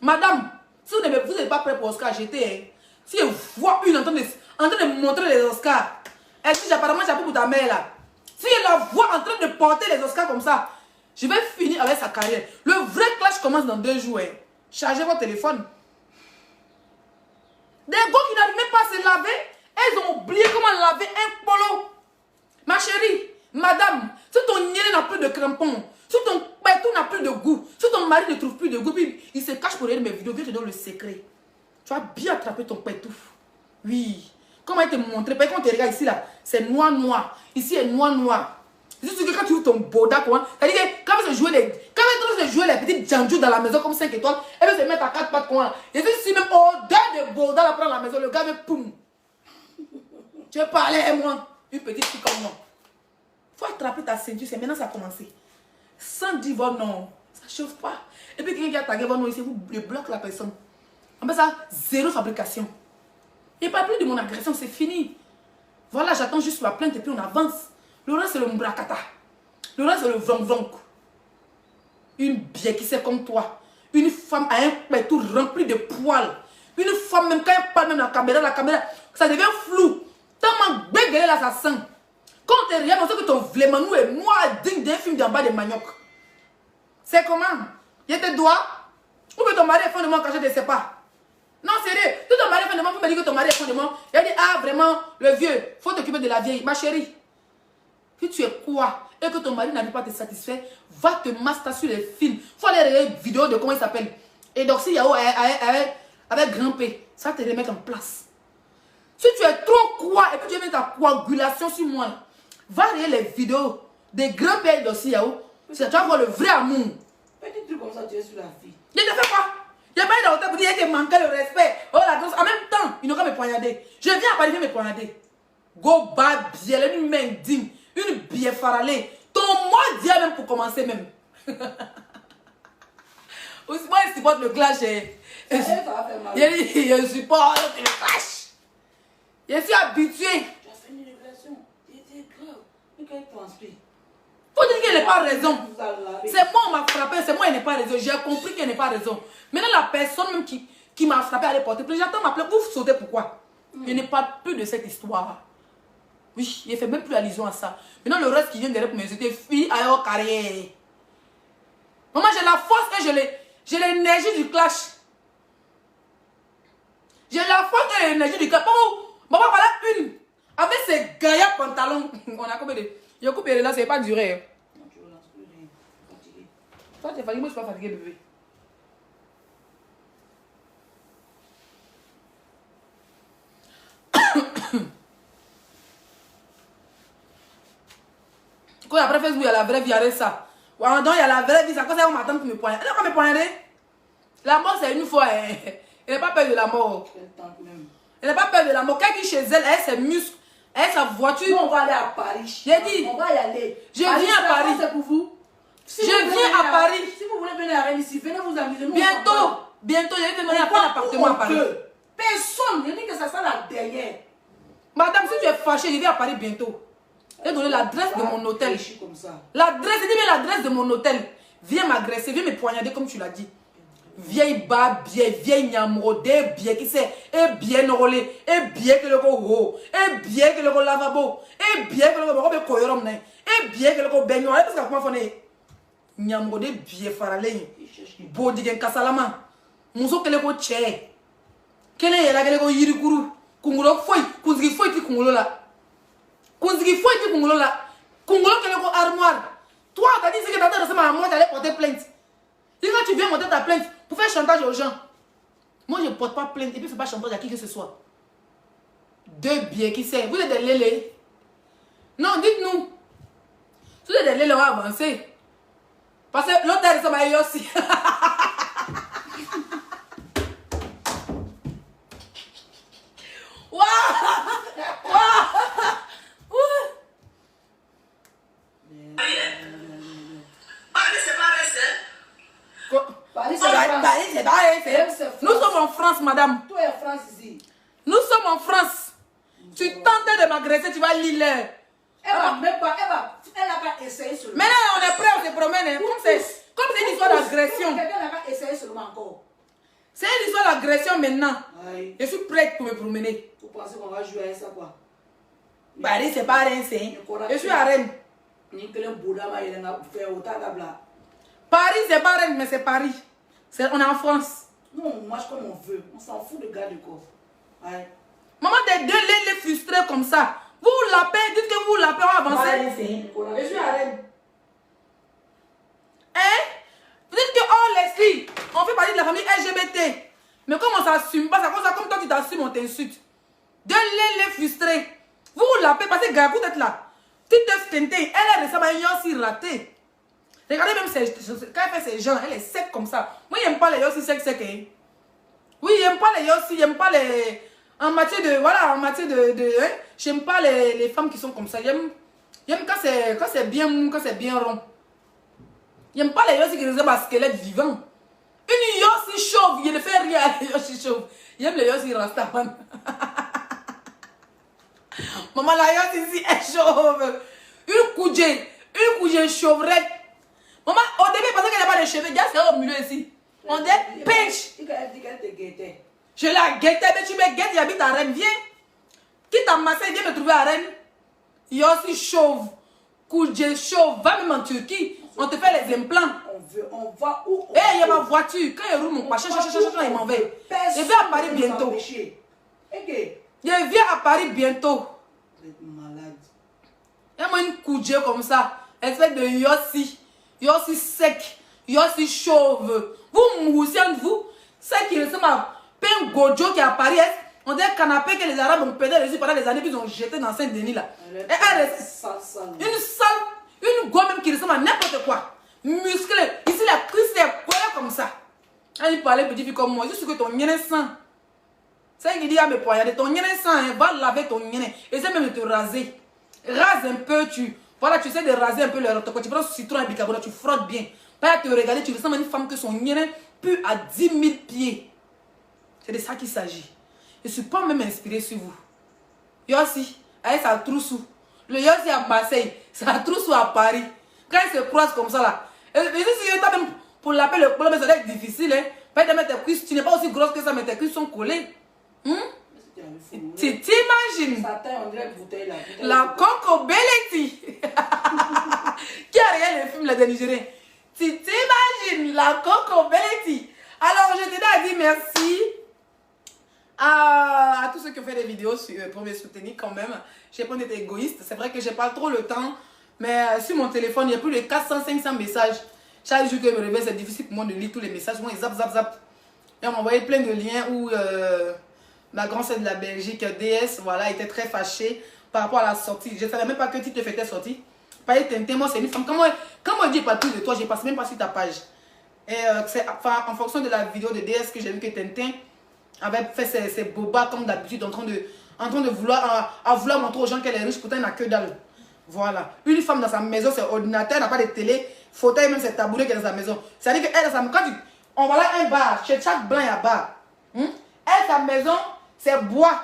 Madame, si vous n'êtes pas prêt pour Oscar, j'étais. Si je vois une en train de montrer les Oscars, elle dit apparemment j'ai pour ta mère là. Si je la vois en train de porter les Oscars comme ça, je vais finir avec sa carrière. Le vrai clash commence dans 2 jours. Hein. Chargez votre téléphone. Des gars qui n'arrivent même pas à se laver, elles ont oublié comment laver un polo. Ma chérie, madame, si ton nez n'a plus de crampons, si ton pétou n'a plus de goût, si ton mari ne trouve plus de goût, puis il se cache pour regarder mes vidéos, je te donne le secret. Tu as bien attrapé ton pétou. Oui. Comment il te montre? Parce qu'on te regarde ici là, c'est noir noir. Ici est noir noir. C'est que quand tu ouvres ton boda, quoi. C'est-à-dire que quand on se jouer les petites djandjou dans la maison comme 5 étoiles, elle va se mettre à 4 pattes, quoi. Et si même au-delà de boda la prendre la maison, le gars me poum. Tu veux parler à moi, une petite fille comme moi. Faut attraper ta ceinture, c'est maintenant ça a commencé. Sans dire votre nom, ça chauffe pas. Et puis quelqu'un qui a tagué votre nom ici, vous bloquez la personne. On fait ça, 0 fabrication. Il n'y a pas plus de mon agression, c'est fini. Voilà, j'attends juste la plainte et puis on avance. Le reste, c'est le mbrakata. Le reste, c'est le vang-vang. Une bière qui c'est comme toi. Une femme a un pétou rempli de poils. Une femme, même quand elle parle, même la caméra, ça devient flou. Tellement bégueulé là, ça sent. Quand tu es rien, on sait que ton vlémanou est noir digne d'un film d'en bas de manioc. C'est comment? Il y a tes doigts? Ou que ton mari est fin de moi quand je ne sais pas? Non, sérieux. Tout ton mari est fin de moi, vous me dites que ton mari est fin de moi. Il a dit, ah, vraiment, le vieux, faut t'occuper de la vieille. Ma chérie, si tu es quoi et que ton mari n'arrive pas à te satisfaire, va te master sur les films. Faut aller regarder une vidéo de comment il s'appelle. Et donc, si Yao avec grand P, ça va te remettre en place. Si tu es trop quoi et que tu veux mettre ta coagulation sur moi, va regarder les vidéos des grands P et d'Ossi Yao. Tu vas voir le vrai amour. Petit truc comme ça, tu es sur la fille. Il te fait quoi? Il n'y a pas eu d'hôtel pour dire qu'il manquait le respect. Oh la grosse, en même temps, il n'aura pas me poignarder. Je viens à Paris, me poignarder. Go bas bielle, une main digne, une bière faralée. Ton mot dit même pour commencer même. Aussi, moi, je supporte le clash. Je supporte le clash. Je suis habitué. Tu as fait une révélation. C'était grave. Mais qu'elle transpire. Faut dire qu'elle n'a pas raison. C'est moi qui m'a frappé, c'est moi qui n'ai pas raison. J'ai compris qu'elle n'a pas raison. Maintenant, la personne même qui m'a frappé à l'époque, j'attends ma plainte. Vous sautez pourquoi? Je n'ai pas plus de cette histoire. Oui, il ne fait même plus allusion à ça. Maintenant, le reste qui vient derrière pour me jeter, fille à leur carrière. Maman, j'ai la force et j'ai l'énergie du clash. J'ai la force et l'énergie du clash. Maman, voilà une. Avec ses gaillards pantalons. On a combien de... Je coupe là, c'est pas duré. Non, tu relances plus rien. Fatigué. Toi, tu es fatigué, moi je suis pas fatigué, bébé. Quand après Facebook, il y a la vraie vie, arrête ça. Ou alors, il y a la vraie vie, ça cause ça, on m'attend pour me poigner. Elle n'a pas me poigner. La mort, c'est une fois. Elle n'a pas peur de la mort. Elle n'a pas peur de la mort. Quelqu'un chez elle, ses muscles, Avec sa voiture. Nous, on va aller à Paris. J'ai dit. On va y aller. Je viens à Paris. C'est pour vous. Si Je vous viens à Paris. Si vous voulez venir à Rennes ici, venez vous amuser. Nous, Bientôt. Bientôt, je vais te demander à prendre un appartement à Paris. Personne. Je dis que ça sera la dernière. Madame, si tu es fâchée, je vais à Paris bientôt. Je vais donner l'adresse de mon hôtel. Comme ça. L'adresse, je dis bien l'adresse de mon hôtel. Viens m'agresser, viens me poignarder comme tu l'as dit. Vieille bas, vieille nyamrodé, bien qui sait, et bien enrôlé, et bien que le go, et bien que le go lavabo, et bien que le go koyorom, et bien que le go baignoire, parce que comment on est nyamrodé, bien faralé, bodigen kasalama, muso que le go tché, quel est la go yirikuru, kungulo foi, kunzigi foi ti kungulo la, kunzigi foi ti kungulo la, kungulo que le go armoire. Toi, t'as dit que t'as dit à moi d'aller porter plainte. Et quand tu viens monter ta plainte pour faire chantage aux gens, moi je ne porte pas plainte et puis je ne fais pas chantage à qui que ce soit. Deux biais qui servent. Vous êtes des lélés. Non, dites-nous. Si vous êtes des lélés, on va avancer. Parce que l'hôtel, ça va y aussi. Nous sommes en France, madame. Toi es en France ici. Nous sommes en France. Tu tentes de m'agresser, tu vas lire. Elle va même pas, elle n'a pas essayé seulement. Mais là, on est prêt, on se promène. Hein. Comme c'est une histoire d'agression. Quelqu'un n'a pas essayé seulement encore. C'est une histoire d'agression maintenant. Aïe. Je suis prête pour me promener. Vous pensez qu'on va jouer à ça quoi? Paris, c'est pas rien, c'est. Je suis à Rennes. Paris, c'est pas Rennes, mais c'est Paris. On est en France. Non, on marche comme on veut. On s'en fout de garde corps. Ouais. Maman, des deux les frustrés comme ça. Vous l'appelez, dites que vous l'appelez, on va avancer. Je suis à Rennes. Hein? Vous dites que, oh, Leslie, on fait partie de la famille LGBT. Mais comme on s'assume pas, ça comme toi tu t'assumes, on t'insulte. Deux les frustrés. Vous l'appelez parce que Gabou est là. Petite œuf tentée, elle est récemment aussi ratée. Regardez même quand elle fait ses gens, elle est sec comme ça. Moi, je n'aime pas les yossi sec. Oui, j'aime pas les yossi, j'aime pas les... En matière de... Voilà, en matière de hein, j'aime pas les femmes qui sont comme ça. J'aime quand c'est bien mou, quand c'est bien rond. J'aime pas les yossi qui ressemblent à un squelette vivant. Une yossi chauve, je ne fais rien à les yossi chauve. J'aime les yossi rastaman. Maman, la yossi ici est chauve. Une cougée chauvrette. Maman, au début, parce qu'elle n'a pas de cheveux, regarde, c'est au milieu ici. On dit pêche. Je la guettais, mais tu me guettes, j'habite à Rennes, viens. Qui t'a massé, viens me trouver à Rennes. Il y a aussi chauve, cougé chauve, va même en Turquie, on te fait les implants. On va où? Eh, il y a ma voiture, quand il roule mon pachin, il m'en va. Je viens à Paris bientôt. Je viens à Paris bientôt. Malade. Il y a moi une cougée comme ça, espèce de yossi sec, yossi chauve. Vous moussez entre vous, c'est qui ressemble à pain gojo qui est à Paris. On dirait un canapé que les Arabes ont pédé dessus pendant des années, puis ils ont jeté dans Saint-Denis là. Une gomme même qui ressemble à n'importe quoi. Musclé. Ici la cuisse est collée comme ça. Elle parlait petit fille comme moi, je suis que ton nyene sang. C'est qui dit à me poignarder, ton nyene sang, hein, va laver ton nyene. Essaie même de te raser. Rase un peu, voilà, tu sais de raser un peu le quand tu prends citron et bicarbonate, tu frottes bien. Pas te regarder, tu ressembles à une femme que son nyene pue à 10 000 pieds. C'est de ça qu'il s'agit. Je ne suis pas même inspiré sur vous. Yossi, avec sa troussou. Le Yossi à Marseille, sa troussou à Paris. Quand ils se croisent comme ça là. Et si même pour l'appeler le problème, ça doit être difficile. Hein? Pas de mettre tes cuisses, tu n'es pas aussi grosse que ça, mais tes cuisses sont collées. Tu t'imagines? La Coco Belletti. Qui a regardé le film là, de Nigérien? Tu t'imagines la Coco Belletti? Alors je tenais à dire merci à tous ceux qui ont fait des vidéos pour me soutenir quand même. Je n'ai pas été égoïste. C'est vrai que je n'ai pas trop le temps. Mais sur mon téléphone, il y a plus de 400-500 messages. Chaque jour que je me réveille, c'est difficile pour moi de lire tous les messages. Moi, zap. Et on m'a envoyé plein de liens où ma grand-sœur de la Belgique, DS, voilà, était très fâchée par rapport à la sortie. Je ne savais même pas que tu te faisais sortir. Pas Tintin, moi, c'est une femme. Quand moi, je dis pas plus de toi, je ne passe même pas sur ta page. Et c'est en fonction de la vidéo de DS que j'ai vu que Tintin avait fait ses bobas comme d'habitude en en train de vouloir, à vouloir montrer aux gens qu'elle est riche, pourtant elle n'a que dalle. Voilà. Une femme dans sa maison, c'est ordinateur, elle n'a pas de télé, fauteuil, même c'est tabouret qui est dans sa maison. C'est-à-dire qu'elle, quand on va là un bar, chez chaque blanc, il y a bar. Elle, sa maison, c'est bois.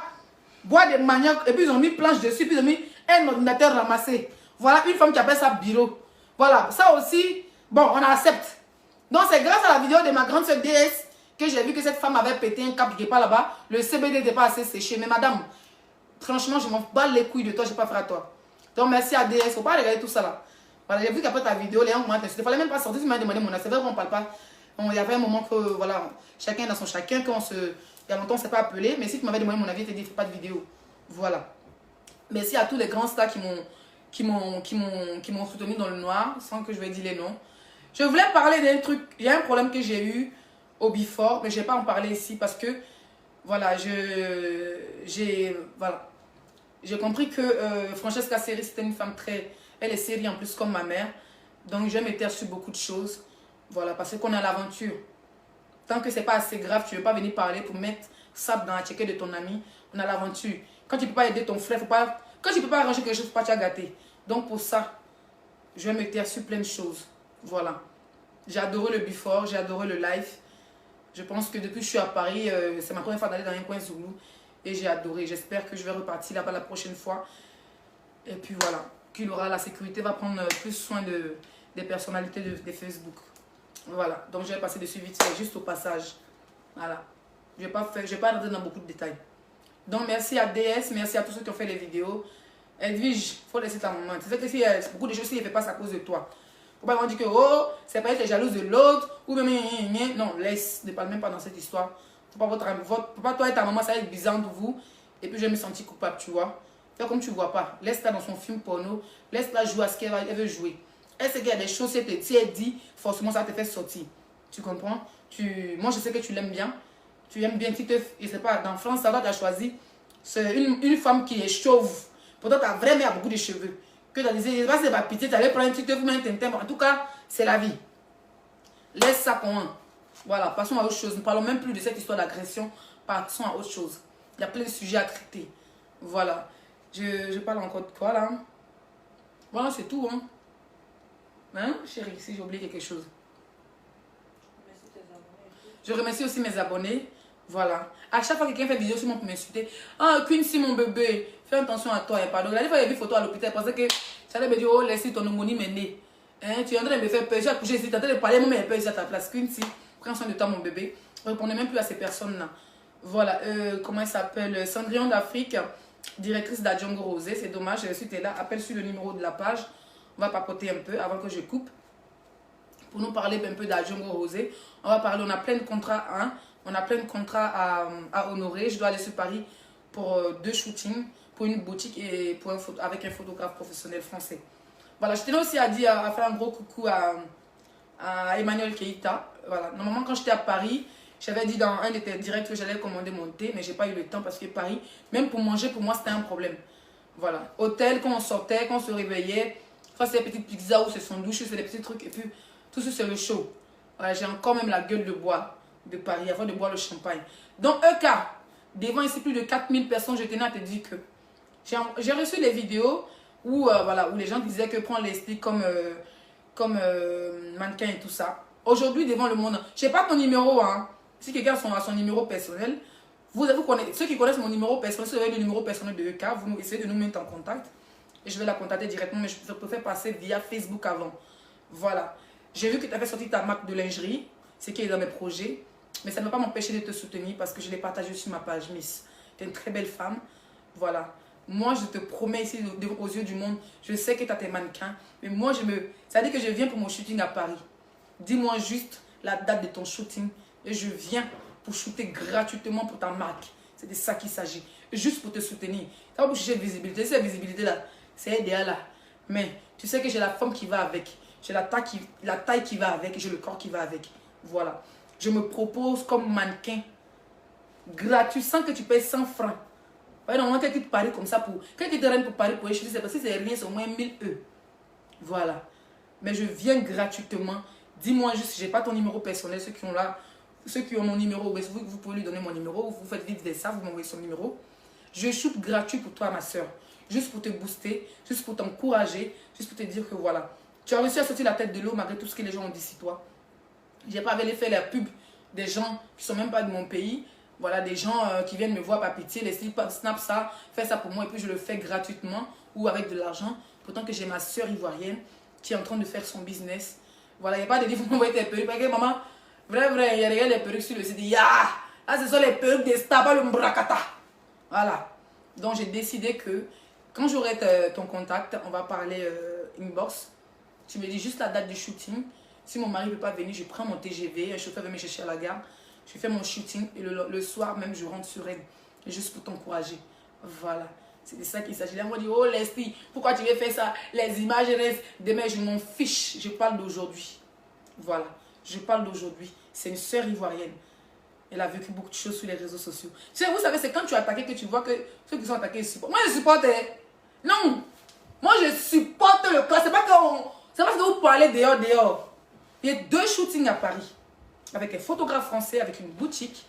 Bois de manioc, et puis ils ont mis planche dessus, puis ils ont mis un ordinateur ramassé. Voilà, une femme qui appelle ça bureau. Voilà, ça aussi, bon, on accepte. Donc c'est grâce à la vidéo de ma grande sœur DS que j'ai vu que cette femme avait pété un cap qui n'est pas là-bas. Le CBD n'était pas assez séché. Mais madame, franchement, je m'en bats les couilles de toi, je n'ai pas fait à toi. Donc merci à DS, il ne faut pas regarder tout ça là. Voilà, j'ai vu qu'après ta vidéo, les gens commencent à t'insulter. Il ne fallait même pas sortir, tu m'as demandé mon avis. C'est vrai qu'on ne parle pas. Bon, il y avait un moment que, voilà, chacun dans son chacun, il y a longtemps, on ne s'est pas appelé. Mais si tu m'avais demandé mon avis, tu t'es dit, il ne faut pas de vidéo. Voilà. Merci à tous les grands stars qui m'ont soutenu dans le noir, sans que je vais dire les noms. Je voulais parler d'un truc. Il y a un problème que j'ai eu au Before, mais je ne vais pas en parler ici parce que, voilà, j'ai compris que Francesca Seri, c'était une femme très... Elle est série en plus comme ma mère. Donc, je vais me taire sur beaucoup de choses. Voilà, parce qu'on est à l'aventure. Tant que ce n'est pas assez grave, tu ne veux pas venir parler pour mettre ça dans la checker de ton ami. On est à l'aventure. Quand tu ne peux pas aider ton frère, quand tu ne peux pas arranger quelque chose, pas tu as gâté. Donc, pour ça, je vais me taire sur plein de choses. Voilà. J'ai adoré le Before, j'ai adoré le live. Je pense que depuis que je suis à Paris, c'est ma première fois d'aller dans un coin Zoulou. Et j'ai adoré. J'espère que je vais repartir là-bas la prochaine fois. Et puis voilà. Qu'il aura la sécurité, va prendre plus soin des personnalités de Facebook. Voilà. Donc je vais passer dessus vite fait, juste au passage. Voilà. Je ne vais pas rentrer dans beaucoup de détails. Donc merci à DS, merci à tous ceux qui ont fait les vidéos. Edwige, il faut laisser ta maman. C'est vrai que si beaucoup de choses, si elle ne fait pas, c'est à cause de toi. Faut pas dire que oh, c'est pas elle qui est jalouse de l'autre. Ou même, non, laisse, ne parle même pas dans cette histoire. Faut pas toi et ta maman, ça va être bizarre pour vous. Et puis je vais me sentir coupable, tu vois. Fais comme tu vois pas. Laisse-la dans son film porno. Laisse-la jouer à ce qu'elle veut jouer. Elle sait qu'il y a des choses, si elle dit, forcément ça te fait sortir. Tu comprends? Moi je sais que tu l'aimes bien. Tu aimes bien, je sais pas, dans France, ça va, tu as choisi. C'est une femme qui est chauve. Pourtant, tu as vraiment beaucoup de cheveux. Que tu as dit, c'est pas pitié, tu allais prendre un petit teuf, un tintin. En tout cas, c'est la vie. Laisse ça pour moi. Voilà, passons à autre chose. Ne parlons même plus de cette histoire d'agression. Passons à autre chose. Il y a plein de sujets à traiter. Voilà. Je parle encore de quoi là? Voilà, c'est tout. Hein, chérie, si j'ai oublié quelque chose. Je remercie aussi mes abonnés. Voilà. À chaque fois que quelqu'un fait vidéo sur moi pour m'insulter. Ah, Quincy, mon bébé, fais attention à toi. Pardon. La dernière fois, j'ai vu photo à l'hôpital. Je pensais que ça allait me dire, oh, laisse ton homonyme est né. Hein, tu es en train de me faire peur. J'ai accouché ici. Tu es en train de parler, moi, mais peur ici à ta place. Quincy, prends soin de toi, mon bébé. Ne répondez même plus à ces personnes-là. Voilà. Comment elle s'appelle? Cendrillon d'Afrique, directrice d'Adjongo Rosé. C'est dommage. Si tu es là, appelle sur le numéro de la page. On va papoter un peu avant que je coupe. Pour nous parler un peu d'Adjongo Rosé. On va parler, on a plein de contrats, hein. On a plein de contrats à honorer. Je dois aller sur Paris pour 2 shootings, pour une boutique et pour avec un photographe professionnel français. Voilà, je tenais aussi à faire un gros coucou à Emmanuel Keita. Voilà, normalement quand j'étais à Paris, j'avais dit dans un de tes directs que j'allais commander mon thé, mais j'ai pas eu le temps parce que Paris, même pour manger, pour moi c'était un problème. Voilà, hôtel, quand on sortait, quand on se réveillait, soit c'est des petites pizzas ou c'est sandwich, c'est des petits trucs et puis tout ça c'est le show. Voilà, j'ai encore même la gueule de bois de Paris avant de boire le champagne. Donc EK, devant ici plus de 4000 personnes, je tenais à te dire que j'ai reçu des vidéos où, voilà, où les gens disaient que prends les sticks comme mannequin et tout ça. Aujourd'hui, devant le monde, je n'ai pas ton numéro, hein. Si quelqu'un a son numéro personnel, ceux qui connaissent mon numéro personnel, si vous avez le numéro personnel de EK, vous essayez de nous mettre en contact. Et je vais la contacter directement, mais je préfère passer via Facebook avant. Voilà. J'ai vu que tu avais sorti ta marque de lingerie, ce qui est dans mes projets. Mais ça ne va pas m'empêcher de te soutenir parce que je l'ai partagé sur ma page Miss. Tu es une très belle femme. Voilà. Moi, je te promets ici aux yeux du monde, je sais que tu as tes mannequins. Mais moi, ça veut dire que je viens pour mon shooting à Paris. Dis-moi juste la date de ton shooting. Et je viens pour shooter gratuitement pour ta marque. C'est de ça qu'il s'agit. Juste pour te soutenir. Ça va pour chercher de visibilité. Cette visibilité-là, c'est idéal là. Mais tu sais que j'ai la forme qui va avec. J'ai la taille qui va avec. J'ai le corps qui va avec. Voilà. Je me propose comme mannequin gratuit sans que tu payes 100 francs. Normalement, quelqu'un te parie comme ça pour. Quand tu te rends pour parier pour échouer, c'est parce que c'est rien, c'est au moins 1000 E. Voilà. Mais je viens gratuitement. Dis-moi juste, je n'ai pas ton numéro personnel. Ceux qui ont là, ceux qui ont mon numéro, vous pouvez lui donner mon numéro. Vous faites vite de ça, vous m'envoyez son numéro. Je shoot gratuit pour toi, ma soeur. Juste pour te booster, juste pour t'encourager, juste pour te dire que voilà. Tu as réussi à sortir la tête de l'eau malgré tout ce que les gens ont dit sur toi. J'ai pas allé faire la pub des gens qui sont même pas de mon pays. Voilà, des gens qui viennent me voir par pitié, les snap ça, fais ça pour moi et puis je le fais gratuitement ou avec de l'argent. Pourtant que j'ai ma soeur ivoirienne qui est en train de faire son business. Voilà, il n'y a pas de livre pour m'envoyer tes perruques. Parce que maman, vrai, il y a les perruques sur le site. Ya, là, ce sont les perruques des stars, pas le mbrakata. Voilà. Donc, j'ai décidé que quand j'aurai ton contact, on va parler inbox. Tu me dis juste la date du shooting. Si mon mari ne peut pas venir, je prends mon TGV, un chauffeur va me chercher à la gare. Je fais mon shooting et le soir même, je rentre sur elle. Juste pour t'encourager. Voilà. C'est de ça qu'il s'agit. Là, on va dire, oh Leslie, pourquoi tu veux faire ça? Les images restent. Demain, je m'en fiche. Je parle d'aujourd'hui. Voilà. Je parle d'aujourd'hui. C'est une sœur ivoirienne. Elle a vécu beaucoup de choses sur les réseaux sociaux. Tu sais, vous savez, c'est quand tu es attaqué que tu vois que ceux qui sont attaqués, ils supportent. Moi, je supporte. Non. Moi, je supporte le cas. C'est pas que vous parlez dehors. Il y a 2 shootings à Paris. Avec un photographe français, avec une boutique.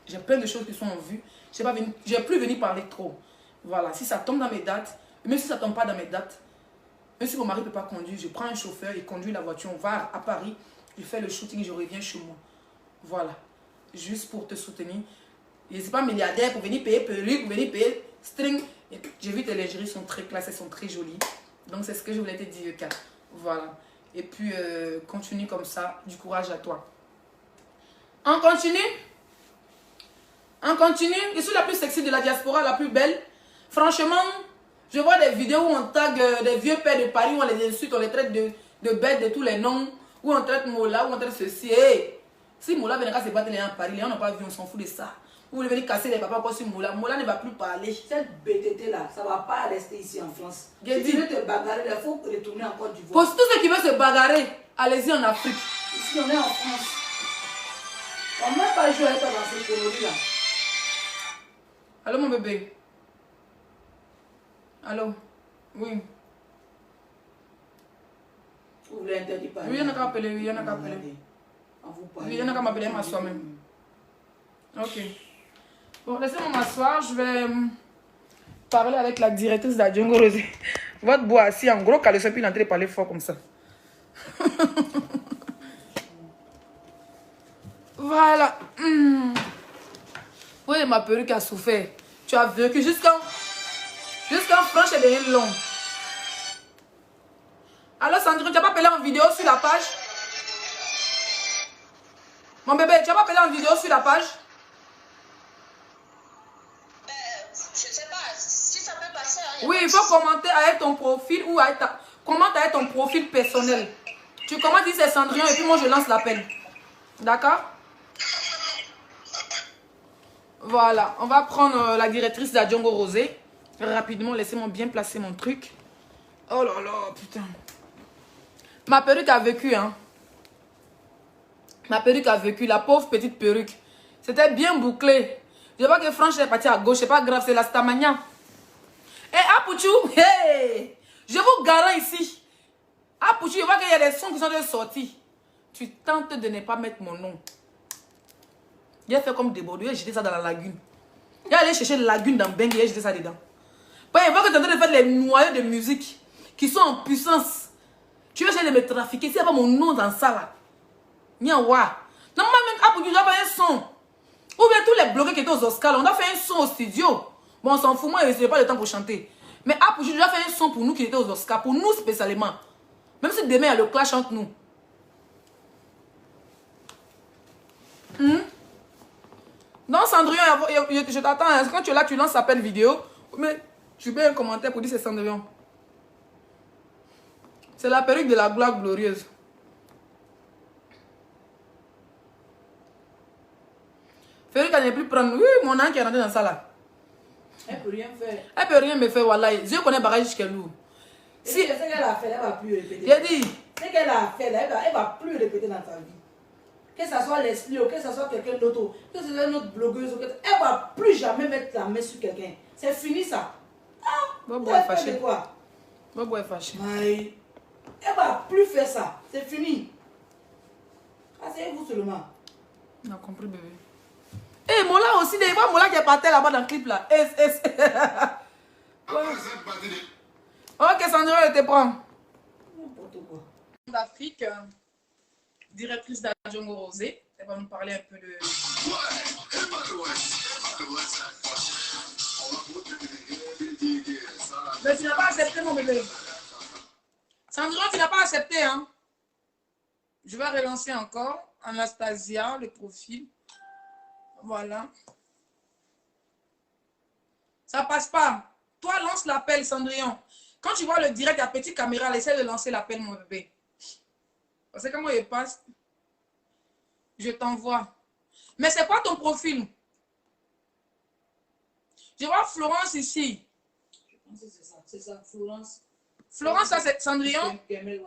J'ai plein de choses qui sont en vue. Je n'ai plus venu parler trop. Voilà, si ça tombe dans mes dates, même si ça ne tombe pas dans mes dates, même si mon mari ne peut pas conduire, je prends un chauffeur, il conduit la voiture, on va à Paris, il fait le shooting et je reviens chez moi. Voilà, juste pour te soutenir. Je ne suis pas milliardaire pour venir payer perruque, pour venir payer string. J'ai vu tes lingeries sont très classes, elles sont très jolies. Donc c'est ce que je voulais te dire, Kat. Voilà. Et puis, continue comme ça, du courage à toi. On continue? On continue? Je suis la plus sexy de la diaspora, la plus belle. Franchement, je vois des vidéos où on tag des vieux pères de Paris, où on les insulte, on les traite de bêtes, de tous les noms, où on traite Mola, où on traite ceci. Hey, si Mola venait à se battre les gens à Paris, les gens n'ont pas vu, on s'en fout de ça. Vous voulez venir casser les papas encore sur Mola. Mola ne va plus parler. Cette bêteté là, ça ne va pas rester ici en France. Si tu veux te bagarrer, il faut retourner en Côte d'Ivoire. Pour tous ceux qui veulent se bagarrer, allez-y en Afrique. Ici, on est en France. On ne va pas jouer avec toi dans cette connerie là. Allô, mon bébé? Allô? Oui. Vous voulez interdire par Oui, il y en a qu'à appeler, oui, il y en a qu'à appeler. Oui, il y en a qu'à m'appeler, m'asseoir même. Ok. Bon, laissez-moi m'asseoir, je vais parler avec la directrice de la Django Rosé. Votre bois assis en gros caleçon, puis il est en train de parler fort comme ça. Voilà. Oui, ma perruque a souffert. Tu as vécu jusqu'en franche et derrière long. Alors Sandrine, tu n'as pas appelé en vidéo sur la page? Mon bébé, tu n'as pas appelé en vidéo sur la page? Je sais pas si ça peut passer. Hein, oui, il faut commenter avec ton profil ou avec commente avec ton profil personnel. Tu commentes si c'est Cendrillon et puis moi je lance l'appel. D'accord? Voilà, on va prendre la directrice de la Django Rosé. Rapidement, laissez-moi bien placer mon truc. Oh là là, putain. Ma perruque a vécu, hein. Ma perruque a vécu, la pauvre petite perruque. C'était bien bouclé. Je vois que Franche est partie à gauche, c'est pas grave, c'est la Stamania. Eh, Apouchou, hey, je vous garantis ici. Apouchou, je vois qu'il y a des sons qui sont sortis. Tu tentes de ne pas mettre mon nom. Il a fait comme des bordeaux, il a jeté ça dans la lagune. Il est allé chercher la lagune dans Bengue, il a jeté ça dedans. Bah, il voit que tu es en train de faire les noyaux de musique qui sont en puissance. Tu veux essayer de me trafiquer, s'il n'y a pas mon nom dans ça là. Niawa. Normalement, même Apouchou, je dois faire un son. Ou bien tous les blogueurs qui étaient aux Oscars, on doit faire un son au studio. Bon, on s'en fout, moi, je n'ai pas le temps pour chanter. Mais Apouchou, je dois faire un son pour nous qui étaient aux Oscars, pour nous spécialement. Même si demain, il y a le clash entre nous. Non, Cendrillon, je t'attends. Hein. Quand tu es là, tu lances appel vidéo. Mais tu mets un commentaire pour dire c'est Cendrillon. C'est la perruque de la gloire glorieuse. Perruque, elle n'est plus prendre. Oui, mon âne qui est rentré dans ça là. Elle peut rien faire. Elle peut rien me faire, voilà. Je connais barrage jusqu'à nous. Si c'est ce qu'elle a fait, elle ne va plus répéter. J'ai dit. Ce qu'elle a fait, elle ne va plus répéter dans sa vie. Que ce soit Leslie, ou que ce soit quelqu'un d'autre, que ce soit une autre blogueuse, elle ne va plus jamais mettre la main sur quelqu'un. C'est fini ça. Ah, Bobo est fâché. quoi? Bobo est fâché. Elle ne va plus faire ça. C'est fini. Asseyez-vous seulement. On a compris, bébé. Et Mola si des fois, Moula qui est parti là-bas dans le clip là. Ok, Sandrine, je te prends. D'Afrique, directrice d'Adjongo Rosé. Elle va nous parler un peu de... Mais tu n'as pas accepté mon bébé. Sandrine, tu n'as pas accepté, hein? Je vais relancer encore. Anastasia, le profil. Voilà. Ça passe pas. Toi, lance l'appel, Cendrillon. Quand tu vois le direct à petite caméra, essaie de lancer l'appel, mon bébé. Parce que comment il passe, je t'envoie. Mais c'est quoi ton profil? Je vois Florence ici. Je pense que c'est ça, Florence. Florence, ça c'est Cendrillon. Gemel.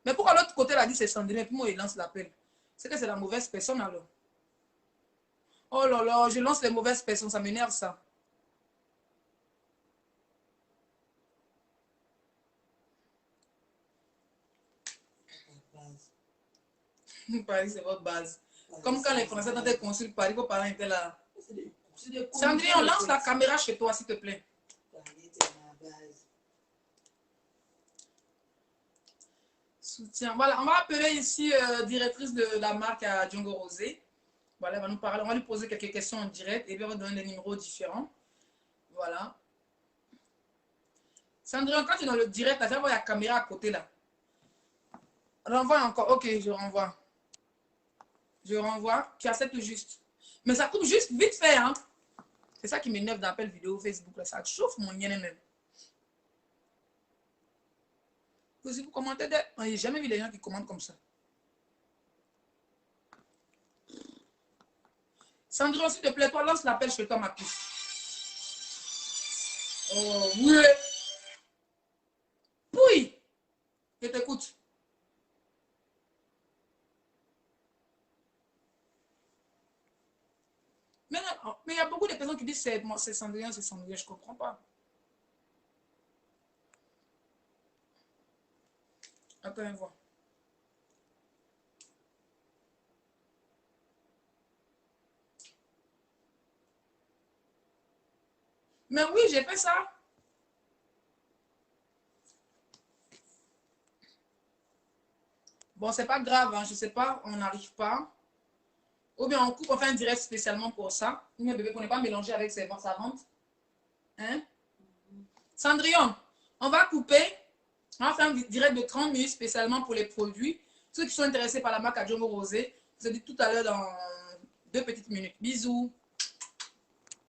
Mais pourquoi l'autre côté l'a dit c'est Cendrillon, puis moi il lance l'appel? C'est que c'est la mauvaise personne alors. Oh là là, je lance les mauvaises personnes, ça m'énerve ça. Paris, c'est votre base. Comme quand les Français, quand ils consultent Paris, vos parents étaient là. Cendrillon, lance la caméra chez toi, s'il te plaît. Soutien. Voilà, on va appeler ici directrice de la marque à Djongo Rosé. Voilà, elle va nous parler, on va lui poser quelques questions en direct et puis on va donner des numéros différents. Voilà. Cendrillon, quand tu es dans le direct, là, tu vas voir la caméra à côté là. Renvoie encore. Ok, je renvoie. Je renvoie. Tu acceptes juste. Mais ça coupe juste vite fait, hein. C'est ça qui m'énerve dans l'appel vidéo Facebook. Là. Ça chauffe mon yen même. Si vous commentez, je n'ai jamais vu les gens qui commentent comme ça. Cendrillon, s'il te plaît, toi, lance l'appel chez toi, ma puce. Oh, oui. Oui. Je t'écoute. Mais il y a beaucoup de personnes qui disent c'est Cendrillon, c'est Cendrillon. Je ne comprends pas. Attends, on voit. Mais oui, j'ai fait ça. Bon, c'est pas grave, hein, je sais pas, on n'arrive pas. Ou bien on coupe, on fait un direct spécialement pour ça. Ou bien bébé, qu'on n'est pas mélangé avec sa vente. Hein? Cendrillon, on va couper. On va faire un direct de 30 minutes spécialement pour les produits. Ceux qui sont intéressés par la marque à Djongo Rosé, je vous ai dit tout à l'heure dans 2 petites minutes. Bisous.